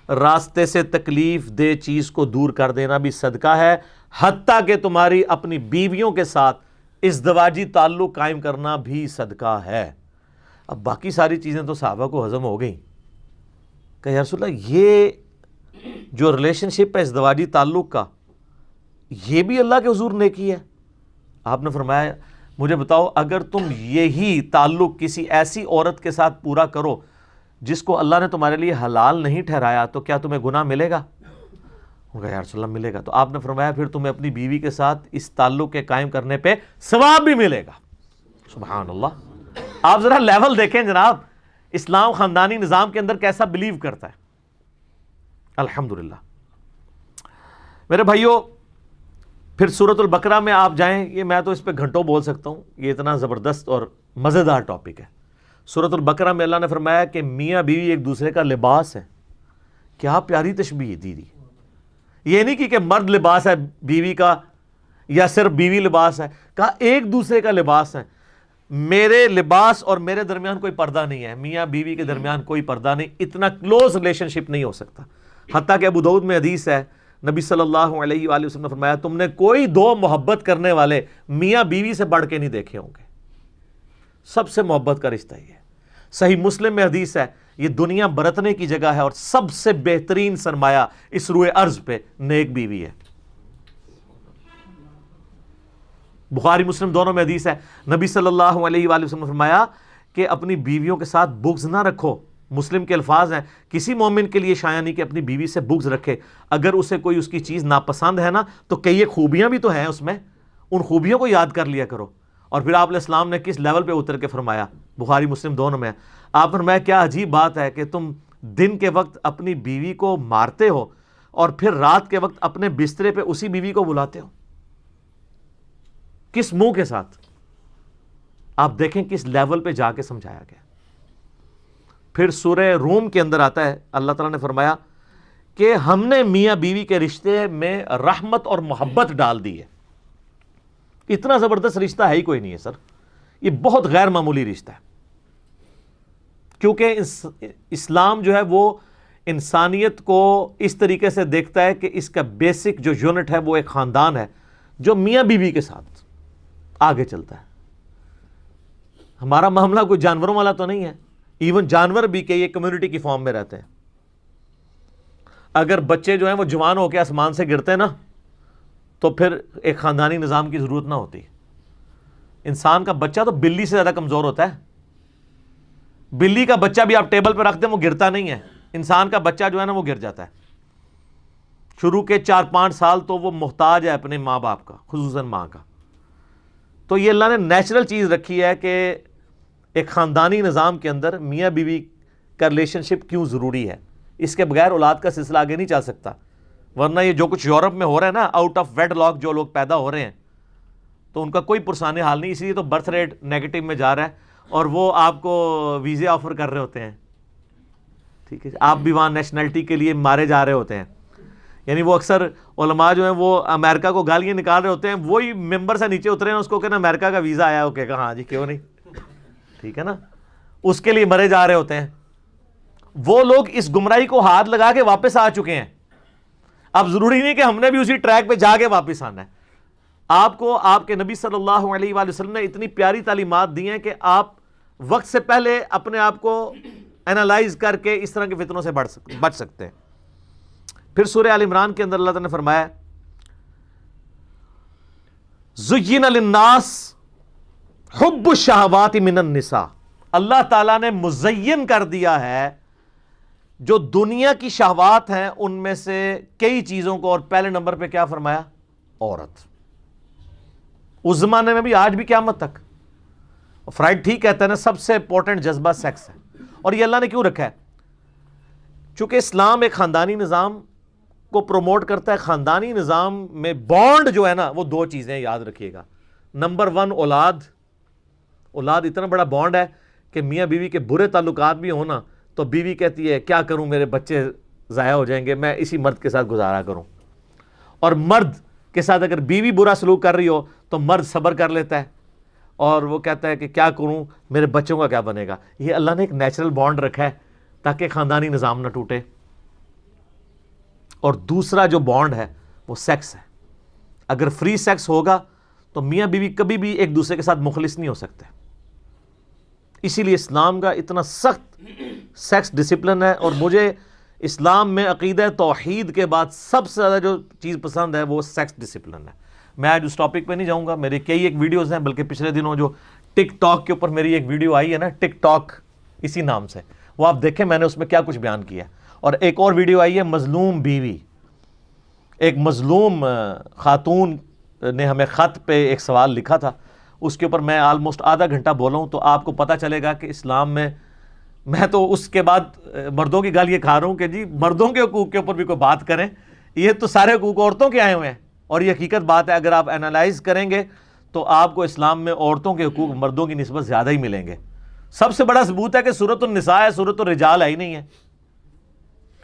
راستے سے تکلیف دہ چیز کو دور کر دینا بھی صدقہ ہے, حتیٰ کہ تمہاری اپنی بیویوں کے ساتھ ازدواجی تعلق قائم کرنا بھی صدقہ ہے. اب باقی ساری چیزیں تو صحابہ کو ہضم ہو گئیں کہ یا رسول اللہ یہ جو ریلیشن شپ ہے ازدواجی تعلق کا یہ بھی اللہ کے حضور نیکی ہے. آپ نے فرمایا مجھے بتاؤ اگر تم یہی تعلق کسی ایسی عورت کے ساتھ پورا کرو جس کو اللہ نے تمہارے لیے حلال نہیں ٹھہرایا تو کیا تمہیں گناہ ملے گا؟ یا رسول اللہ ملے گا. تو آپ نے فرمایا پھر تمہیں اپنی بیوی کے ساتھ اس تعلق کے قائم کرنے پہ ثواب بھی ملے گا. سبحان اللہ. آپ ذرا لیول دیکھیں جناب, اسلام خاندانی نظام کے اندر کیسا بلیو کرتا ہے. الحمدللہ. میرے بھائیوں پھر سورۃ البقرہ میں آپ جائیں, یہ میں تو اس پہ گھنٹوں بول سکتا ہوں, یہ اتنا زبردست اور مزیدار ٹاپک ہے. سورۃ البقرہ میں اللہ نے فرمایا کہ میاں بیوی ایک دوسرے کا لباس ہے. کیا پیاری تشبیہ دی. یہ نہیں کہ مرد لباس ہے بیوی کا یا صرف بیوی لباس ہے, کہا ایک دوسرے کا لباس ہے. میرے لباس اور میرے درمیان کوئی پردہ نہیں ہے، میاں بیوی کے درمیان کوئی پردہ نہیں، اتنا کلوز ریلیشن شپ نہیں ہو سکتا. حتیٰ کہ ابو داؤد میں حدیث ہے، نبی صلی اللہ علیہ وآلہ وسلم نے فرمایا تم نے کوئی دو محبت کرنے والے میاں بیوی سے بڑھ کے نہیں دیکھے ہوں گے. سب سے محبت کا رشتہ یہ ہے. صحیح مسلم میں حدیث ہے، یہ دنیا برتنے کی جگہ ہے اور سب سے بہترین سرمایہ اس روئے ارض پہ نیک بیوی ہے. بخاری مسلم دونوں میں حدیث ہے، نبی صلی اللہ علیہ وآلہ وسلم نے فرمایا کہ اپنی بیویوں کے ساتھ بغض نہ رکھو. مسلم کے الفاظ ہیں، کسی مومن کے لیے شایع نہیں کہ اپنی بیوی سے بغض رکھے. اگر اسے کوئی اس کی چیز ناپسند ہے نا تو کئی ایک خوبیاں بھی تو ہیں اس میں، ان خوبیوں کو یاد کر لیا کرو. اور پھر آپ علیہ السلام نے کس لیول پہ اتر کے فرمایا، بخاری مسلم دونوں میں. آپ نے فرمایا کیا عجیب بات ہے کہ تم دن کے وقت اپنی بیوی کو مارتے ہو اور پھر رات کے وقت اپنے بسترے پہ اسی بیوی کو بلاتے ہو. کس منہ کے ساتھ؟ آپ دیکھیں کس لیول پہ جا کے سمجھایا گیا. پھر سورہ روم کے اندر آتا ہے، اللہ تعالیٰ نے فرمایا کہ ہم نے میاں بیوی کے رشتے میں رحمت اور محبت ڈال دی ہے. اتنا زبردست رشتہ ہے ہی کوئی نہیں ہے سر، یہ بہت غیر معمولی رشتہ ہے. کیونکہ اسلام جو ہے وہ انسانیت کو اس طریقے سے دیکھتا ہے کہ اس کا بیسک جو یونٹ ہے وہ ایک خاندان ہے جو میاں بیوی کے ساتھ آگے چلتا ہے. ہمارا معاملہ کوئی جانوروں والا تو نہیں ہے. ایون جانور بھی کہ یہ کمیونٹی کی فارم میں رہتے ہیں. اگر بچے جو ہیں وہ جوان ہو کے آسمان سے گرتے ہیں نا تو پھر ایک خاندانی نظام کی ضرورت نہ ہوتی. انسان کا بچہ تو بلی سے زیادہ کمزور ہوتا ہے. بلی کا بچہ بھی آپ ٹیبل پہ رکھ دیں وہ گرتا نہیں ہے. انسان کا بچہ جو ہے نا وہ گر جاتا ہے. شروع کے 4-5 سال تو وہ محتاج ہے اپنے ماں باپ کا، خصوصاً ماں کا. تو یہ اللہ نے نیچرل چیز رکھی ہے کہ ایک خاندانی نظام کے اندر میاں بیوی کا ریلیشن شپ کیوں ضروری ہے. اس کے بغیر اولاد کا سلسلہ آگے نہیں چل سکتا. ورنہ یہ جو کچھ یورپ میں ہو رہا ہے نا، آؤٹ آف ویڈ لاک جو لوگ پیدا ہو رہے ہیں تو ان کا کوئی پرسانِ حال نہیں. اسی لیے تو برتھ ریٹ نیگیٹو میں جا رہا ہے اور وہ آپ کو ویزے آفر کر رہے ہوتے ہیں. ٹھیک ہے، آپ بھی وہاں نیشنلٹی کے لیے مارے جا رہے ہوتے ہیں. یعنی وہ اکثر علماء جو ہیں وہ امریکہ کو گالیاں نکال رہے ہوتے ہیں، وہی ممبر سے نیچے اترے ہیں، اس کو کہنا امریکہ کا ویزا آیا، وہ کہے گا ہاں جی کیوں نہیں. ٹھیک ہے نا، اس کے لیے مرے جا رہے ہوتے ہیں. وہ لوگ اس گمراہی کو ہاتھ لگا کے واپس آ چکے ہیں. اب ضروری نہیں کہ ہم نے بھی اسی ٹریک پہ جا کے واپس آنا ہے. آپ کو آپ کے نبی صلی اللہ علیہ وآلہ وسلم نے اتنی پیاری تعلیمات دی ہیں کہ آپ وقت سے پہلے اپنے آپ کو اینالائز کر کے اس طرح کے فتنوں سے بچ سکتے ہیں. پھر سورہ آل عمران کے اندر اللہ تعالیٰ نے فرمایا زُيِّنَ لِلنَّاسِ حُبُّ الشَّهَوَاتِ مِنَ النِّسَاءِ. اللہ تعالیٰ نے مزین کر دیا ہے جو دنیا کی شہوات ہیں ان میں سے کئی چیزوں کو، اور پہلے نمبر پہ کیا فرمایا؟ عورت. اس زمانے میں بھی، آج بھی، قیامت تک. فرائڈ ٹھیک کہتا ہے نا سب سے امپورٹنٹ جذبہ سیکس ہے. اور یہ اللہ نے کیوں رکھا ہے؟ چونکہ اسلام ایک خاندانی نظام کو پروموٹ کرتا ہے. خاندانی نظام میں بانڈ جو ہے نا وہ 2 چیزیں یاد رکھیے گا. نمبر 1 اولاد اتنا بڑا بانڈ ہے کہ میاں بیوی کے برے تعلقات بھی ہوں نا تو بیوی کہتی ہے کیا کروں، میرے بچے ضائع ہو جائیں گے، میں اسی مرد کے ساتھ گزارا کروں. اور مرد کے ساتھ اگر بیوی برا سلوک کر رہی ہو تو مرد صبر کر لیتا ہے اور وہ کہتا ہے کہ کیا کروں، میرے بچوں کا کیا بنے گا. یہ اللہ نے ایک نیچرل بانڈ رکھا ہے تاکہ خاندانی نظام نہ ٹوٹے. اور دوسرا جو بانڈ ہے وہ سیکس ہے. اگر فری سیکس ہوگا تو میاں بیوی کبھی بھی ایک دوسرے کے ساتھ مخلص نہیں ہو سکتے. اسی لیے اسلام کا اتنا سخت سیکس ڈسپلن ہے. اور مجھے اسلام میں عقیدہ توحید کے بعد سب سے زیادہ جو چیز پسند ہے وہ سیکس ڈسپلن ہے. میں آج اس ٹاپک پہ نہیں جاؤں گا، میری کئی ایک ویڈیوز ہیں، بلکہ پچھلے دنوں جو ٹک ٹاک کے اوپر میری ایک ویڈیو آئی ہے نا، ٹک ٹاک اسی نام سے، وہ آپ دیکھیں میں نے اس میں کیا کچھ بیان کیا. اور ایک اور ویڈیو آئی ہے مظلوم بیوی. ایک مظلوم خاتون نے ہمیں خط پہ ایک سوال لکھا تھا، اس کے اوپر میں آلموسٹ آدھا گھنٹہ بولا ہوں. تو آپ کو پتہ چلے گا کہ اسلام میں تو اس کے بعد مردوں کی گالیاں کھا رہا ہوں کہ جی مردوں کے حقوق کے اوپر بھی کوئی بات کریں. یہ تو سارے حقوق عورتوں کے آئے ہوئے ہیں اور یہ حقیقت بات ہے. اگر آپ انالائز کریں گے تو آپ کو اسلام میں عورتوں کے حقوق مردوں کی نسبت زیادہ ہی ملیں گے. سب سے بڑا ثبوت ہے کہ سورۃ النساء ہے، سورۃ الرجال ہے ہی نہیں ہے.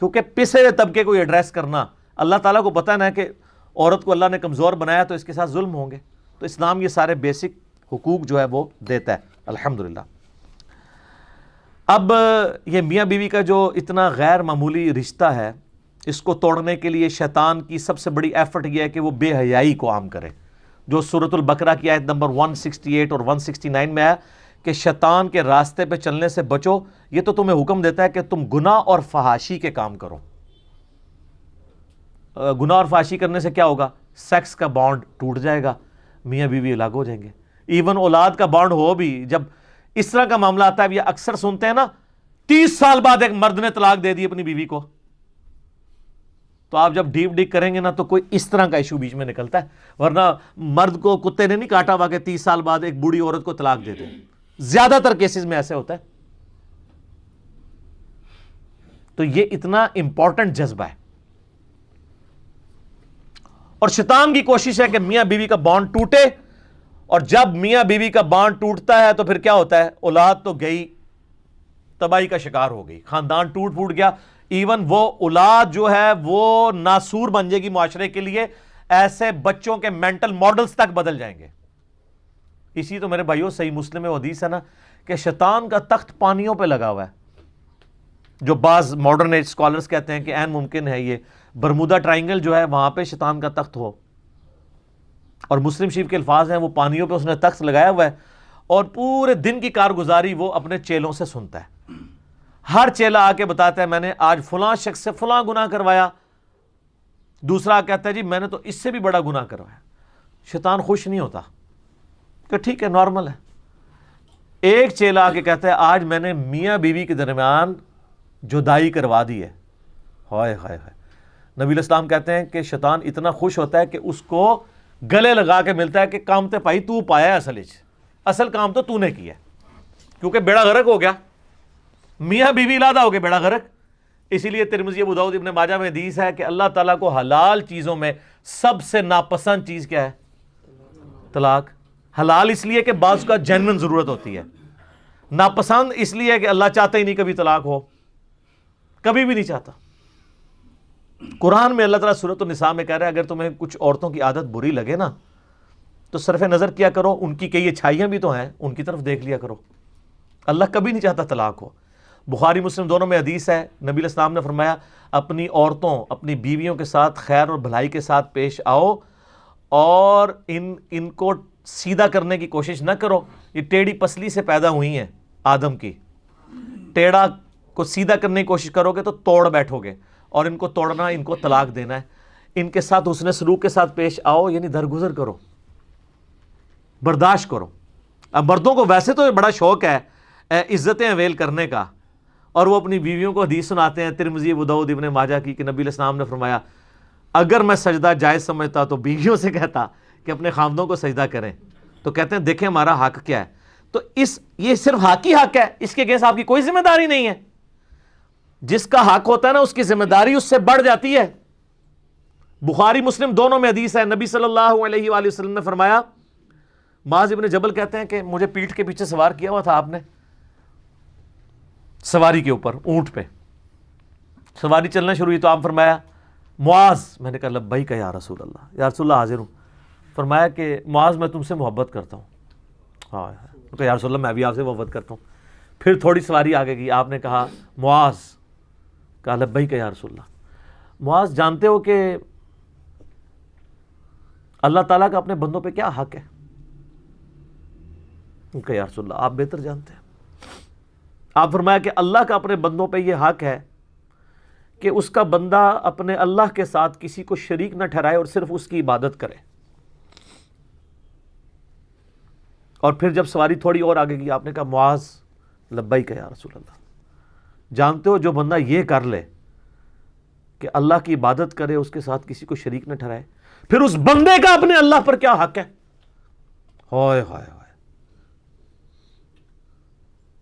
کیونکہ پسے ہوئے طبقے کو ایڈریس کرنا، اللہ تعالیٰ کو پتہ ہے نا کہ عورت کو اللہ نے کمزور بنایا تو اس کے ساتھ ظلم ہوں گے. تو اسلام یہ سارے بیسک حقوق جو ہے وہ دیتا ہے الحمدللہ۔ اب یہ میاں بیوی کا جو اتنا غیر معمولی رشتہ ہے، اس کو توڑنے کے لیے شیطان کی سب سے بڑی ایفرٹ یہ ہے کہ وہ بے حیائی کو عام کرے، جو سورۃ البقرہ کی آیت نمبر 168 اور 169 میں ہے کہ شیطان کے راستے پہ چلنے سے بچو۔ یہ تو تمہیں حکم دیتا ہے کہ تم گناہ اور فحاشی کے کام کرو۔ گناہ اور فحاشی کرنے سے کیا ہوگا؟ سیکس کا بانڈ ٹوٹ جائے گا، میاں بیوی الگ ہو جائیں گے۔ ایون اولاد کا بانڈ ہو بھی، جب اس طرح کا معاملہ آتا ہے، یہ اکثر سنتے ہیں نا، 30 سال بعد ایک مرد نے طلاق دے دی اپنی بیوی کو، تو آپ جب ڈیپ ڈگ کریں گے نا تو کوئی اس طرح کا ایشو بیچ میں نکلتا ہے، ورنہ مرد کو کتے نے نہیں کاٹا ہوا کہ 30 سال بعد ایک بوڑھی عورت کو طلاق دے دے۔ زیادہ تر کیسز میں ایسے ہوتا ہے۔ تو یہ اتنا امپورٹنٹ جذبہ ہے، اور شیطان کی کوشش ہے کہ میاں بیوی کا بانڈ ٹوٹے، اور جب میاں بیوی کا بانڈ ٹوٹتا ہے تو پھر کیا ہوتا ہے؟ اولاد تو گئی، تباہی کا شکار ہو گئی، خاندان ٹوٹ پھوٹ گیا، ایون وہ اولاد جو ہے وہ ناسور بن جائے گی معاشرے کے لیے، ایسے بچوں کے مینٹل ماڈلز تک بدل جائیں گے۔ اسی تو میرے بھائیوں صحیح مسلم میں حدیث ہے نا کہ شیطان کا تخت پانیوں پہ لگا ہوا ہے، جو بعض ماڈرن ایج اسکالرز کہتے ہیں کہ عین ممکن ہے یہ برمودا ٹرائنگل جو ہے وہاں پہ شیطان کا تخت ہو، اور مسلم شریف کے الفاظ ہیں وہ پانیوں پہ اس نے تخت لگایا ہوا ہے، اور پورے دن کی کارگزاری وہ اپنے چیلوں سے سنتا ہے۔ ہر چیلا آ کے بتاتا ہے میں نے آج فلاں شخص سے فلاں گناہ کروایا، دوسرا کہتا ہے جی میں نے تو اس سے بھی بڑا گناہ کروایا۔ شیطان خوش نہیں ہوتا کہ ٹھیک ہے نارمل ہے۔ ایک چیلا آ کے کہتا ہے آج میں نے میاں بیوی کے درمیان جدائی کروا دی ہے، ہائے ہائے ہائے۔ نبی علیہ السلام کہتے ہیں کہ شیطان اتنا خوش ہوتا ہے کہ اس کو گلے لگا کے ملتا ہے کہ کام تے پائی تو پایا ہے، اصل کام تو نے کیا ہے، کیونکہ بیڑا غرق ہو گیا، میاں بیوی علیحدہ ہو گئے، بیڑا غرق۔ اسی لیے ترمذی ابو داؤد ابن ماجہ میں حدیث ہے کہ اللہ تعالیٰ کو حلال چیزوں میں سب سے ناپسند چیز کیا ہے؟ طلاق۔ حلال اس لیے کہ بعض کا جینوئن ضرورت ہوتی ہے، ناپسند اس لیے کہ اللہ چاہتا ہی نہیں کبھی طلاق ہو، کبھی بھی نہیں چاہتا۔ قرآن میں اللہ تعالیٰ سورۃ النساء میں کہہ رہا ہے اگر تمہیں کچھ عورتوں کی عادت بری لگے نا تو صرف نظر کیا کرو، ان کی کئی اچھائیاں بھی تو ہیں، ان کی طرف دیکھ لیا کرو۔ اللہ کبھی نہیں چاہتا طلاق ہو۔ بخاری مسلم دونوں میں حدیث ہے، نبی علیہ السلام نے فرمایا اپنی عورتوں، اپنی بیویوں کے ساتھ خیر اور بھلائی کے ساتھ پیش آؤ، اور ان کو سیدھا کرنے کی کوشش نہ کرو۔ یہ ٹیڑھی پسلی سے پیدا ہوئی ہیں آدم کی، ٹیڑھا کو سیدھا کرنے کی کوشش کرو گے تو توڑ بیٹھو گے، اور ان کو توڑنا، ان کو طلاق دینا ہے۔ ان کے ساتھ حسن سلوک کے ساتھ پیش آؤ، یعنی درگزر کرو، برداشت کرو۔ اب مردوں کو ویسے تو بڑا شوق ہے عزتیں اویل کرنے کا، اور وہ اپنی بیویوں کو حدیث سناتے ہیں ترمذی ابو داؤد ابن ماجہ کی کہ نبی علیہ السلام نے فرمایا اگر میں سجدہ جائز سمجھتا تو بیویوں سے کہتا کہ اپنے خامدوں کو سجدہ کریں، تو کہتے ہیں دیکھیں ہمارا حق کیا ہے۔ تو یہ صرف حق ہی حق ہے، اس کے اگینسٹ آپ کی کوئی ذمہ داری نہیں ہے۔ جس کا حق ہوتا ہے نا اس کی ذمہ داری اس سے بڑھ جاتی ہے۔ بخاری مسلم دونوں میں حدیث ہے، نبی صلی اللہ علیہ وآلہ وسلم نے فرمایا، معاذ ابن جبل کہتے ہیں کہ مجھے پیٹھ کے پیچھے سوار کیا ہوا تھا آپ نے، سواری کے اوپر، اونٹ پہ سواری چلنا شروع ہوئی تو آپ فرمایا معاذ، میں نے کہا لبیک یا رسول اللہ، یا رسول اللہ حاضر ہوں۔ فرمایا کہ معاذ میں تم سے محبت کرتا ہوں۔ ہاں کہ یا رسول اللہ میں بھی آپ سے محبت کرتا ہوں۔ پھر تھوڑی سواری آگے گئی، آپ نے کہا معاذ، کہا لبیک یا رسول اللہ۔ معاذ جانتے ہو کہ اللہ تعالیٰ کا اپنے بندوں پہ کیا حق ہے؟ کہ یا رسول اللہ آپ بہتر جانتے ہیں۔ آپ فرمایا کہ اللہ کا اپنے بندوں پہ یہ حق ہے کہ اس کا بندہ اپنے اللہ کے ساتھ کسی کو شریک نہ ٹھہرائے اور صرف اس کی عبادت کرے۔ اور پھر جب سواری تھوڑی اور آگے گئی آپ نے کہا معاذ لبیک یا رسول اللہ، جانتے ہو جو بندہ یہ کر لے کہ اللہ کی عبادت کرے، اس کے ساتھ کسی کو شریک نہ ٹھہرائے، پھر اس بندے کا اپنے اللہ پر کیا حق ہے؟ ہائے ہائے ہائے،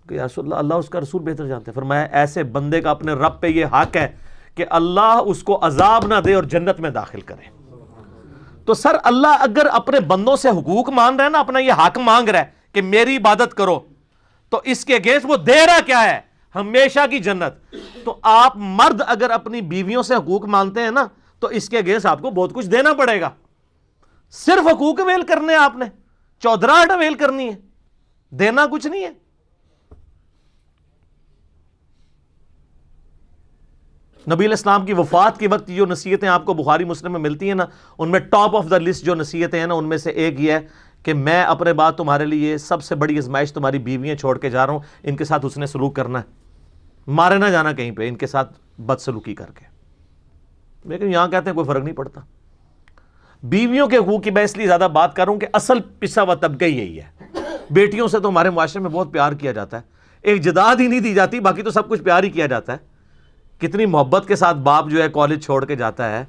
کہ یا رسول اللہ اللہ اس کا رسول بہتر جانتے ہیں۔ فرمایا ایسے بندے کا اپنے رب پہ یہ حق ہے کہ اللہ اس کو عذاب نہ دے اور جنت میں داخل کرے۔ تو سر اللہ اگر اپنے بندوں سے حقوق مانگ رہا ہے نا، اپنا یہ حق مانگ رہا ہے کہ میری عبادت کرو، تو اس کے اگینسٹ وہ دے رہا کیا ہے؟ ہمیشہ کی جنت۔ تو آپ مرد اگر اپنی بیویوں سے حقوق مانتے ہیں نا تو اس کے اگینسٹ آپ کو بہت کچھ دینا پڑے گا۔ صرف حقوق ویل کرنے آپ نے، چودراہٹ اویل کرنی ہے, دینا کچھ نہیں ہے. نبی علیہ السلام کی وفات کے وقت جو نصیحتیں آپ کو بخاری مسلم میں ملتی ہیں نا, ان میں ٹاپ آف دا لسٹ جو نصیحتیں ہیں نا, ان میں سے ایک یہ ہے کہ میں اپنے بعد تمہارے لیے سب سے بڑی آزمائش تمہاری بیویاں چھوڑ کے جا رہا ہوں, ان کے ساتھ حسن سلوک کرنا ہے, مارے نہ جانا کہیں پہ ان کے ساتھ بد سلوکی کر کے. لیکن یہاں کہتے ہیں کوئی فرق نہیں پڑتا. بیویوں کے حقوق کی میں اس لیے زیادہ بات کر رہا ہوں کہ اصل پسا ہوا طبقہ یہی ہے. بیٹیوں سے تو ہمارے معاشرے میں بہت پیار کیا جاتا ہے, ایک جداد ہی نہیں دی جاتی, باقی تو سب کچھ پیار ہی کیا جاتا ہے. کتنی محبت کے ساتھ باپ جو ہے کالج چھوڑ کے جاتا ہے,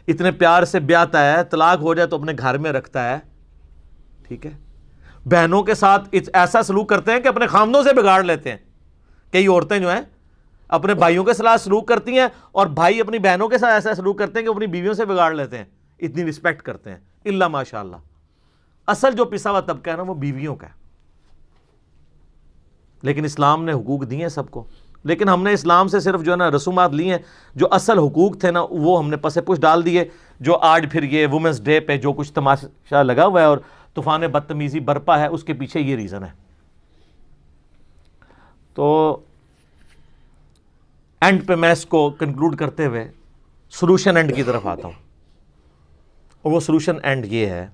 اتنے پیار سے بیاتا ہے, طلاق ہو جائے تو اپنے گھر میں رکھتا ہے. ٹھیک ہے, بہنوں کے ساتھ ایسا سلوک کرتے ہیں کہ اپنے خامدوں سے بگاڑ لیتے ہیں. کئی عورتیں جو ہیں اپنے بھائیوں کے ساتھ سلوک کرتی ہیں, اور بھائی اپنی بہنوں کے ساتھ ایسا سلوک کرتے ہیں کہ اپنی بیویوں سے بگاڑ لیتے ہیں. اتنی رسپیکٹ کرتے ہیں, اللہ ماشاء اللہ. اصل جو پسا ہوا طبقہ ہے نا وہ بیویوں کا ہے. لیکن اسلام نے حقوق دیے ہیں سب کو, لیکن ہم نے اسلام سے صرف جو ہے نا رسومات لی ہیں, جو اصل حقوق تھے نا وہ ہم نے پس پش ڈال دیے. جو آج پھر یہ وومنس ڈے پہ جو کچھ تماشا لگا ہوا ہے اور طوفان بدتمیزی برپا ہے, اس کے پیچھے یہ ریزن ہے. تو اینڈ پہ میں اس کو کنکلوڈ کرتے ہوئے سولوشن اینڈ کی طرف آتا ہوں, اور وہ سولوشن اینڈ یہ ہے,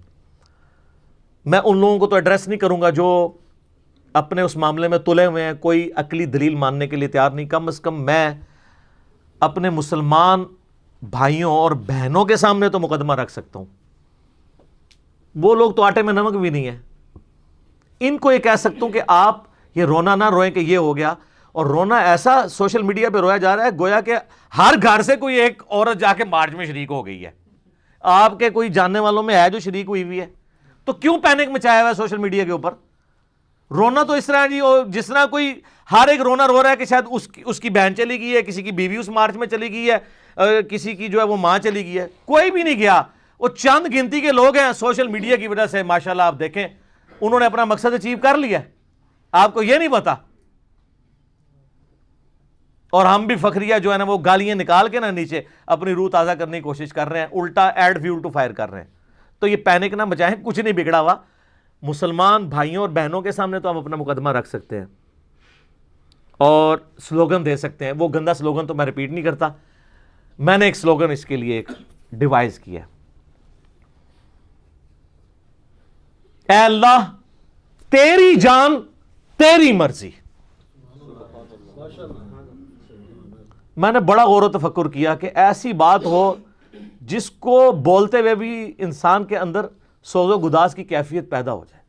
میں ان لوگوں کو تو ایڈریس نہیں کروں گا جو اپنے اس معاملے میں تلے ہوئے ہیں, کوئی عقلی دلیل ماننے کے لیے تیار نہیں. کم از کم میں اپنے مسلمان بھائیوں اور بہنوں کے سامنے تو مقدمہ رکھ سکتا ہوں. وہ لوگ تو آٹے میں نمک بھی نہیں ہے. ان کو یہ کہہ سکتا ہوں کہ آپ یہ رونا نہ روئیں کہ یہ ہو گیا, اور رونا ایسا سوشل میڈیا پہ رویا جا رہا ہے گویا کہ ہر گھر سے کوئی ایک عورت جا کے مارچ میں شریک ہو گئی ہے. آپ کے کوئی جاننے والوں میں ہے جو شریک ہوئی ہوئی ہے, تو کیوں پینک مچایا ہوا ہے سوشل میڈیا کے اوپر؟ رونا تو اس طرح جی, جس طرح کوئی ہر ایک رونا رو رہا ہے کہ شاید اس کی بہن چلی گئی ہے, کسی کی بیوی اس مارچ میں چلی گئی ہے, کسی کی جو ہے وہ ماں چلی گئی ہے. کوئی بھی نہیں گیا, وہ چند گنتی کے لوگ ہیں سوشل میڈیا کی وجہ سے ماشاءاللہ آپ دیکھیں انہوں نے اپنا مقصد اچیو کر لیا. آپ کو یہ نہیں پتا, اور ہم بھی فخریہ جو ہے نا وہ گالیاں نکال کے نا نیچے اپنی روح تازہ کرنے کی کوشش کر رہے ہیں, الٹا ایڈ فیول ٹو فائر کر رہے ہیں. تو یہ پینک نہ مچائیں, کچھ نہیں بگڑا ہوا. مسلمان بھائیوں اور بہنوں کے سامنے تو ہم اپنا مقدمہ رکھ سکتے ہیں اور سلوگن دے سکتے ہیں. وہ گندا سلوگن تو میں ریپیٹ نہیں کرتا, میں نے ایک سلوگن اس کے لیے ایک ڈیوائز کیا. اے اللہ تیری جان تیری مرضی. میں نے بڑا غور و تفکر کیا کہ ایسی بات ہو جس کو بولتے ہوئے بھی انسان کے اندر سوز و گداز کی کیفیت پیدا ہو جائے.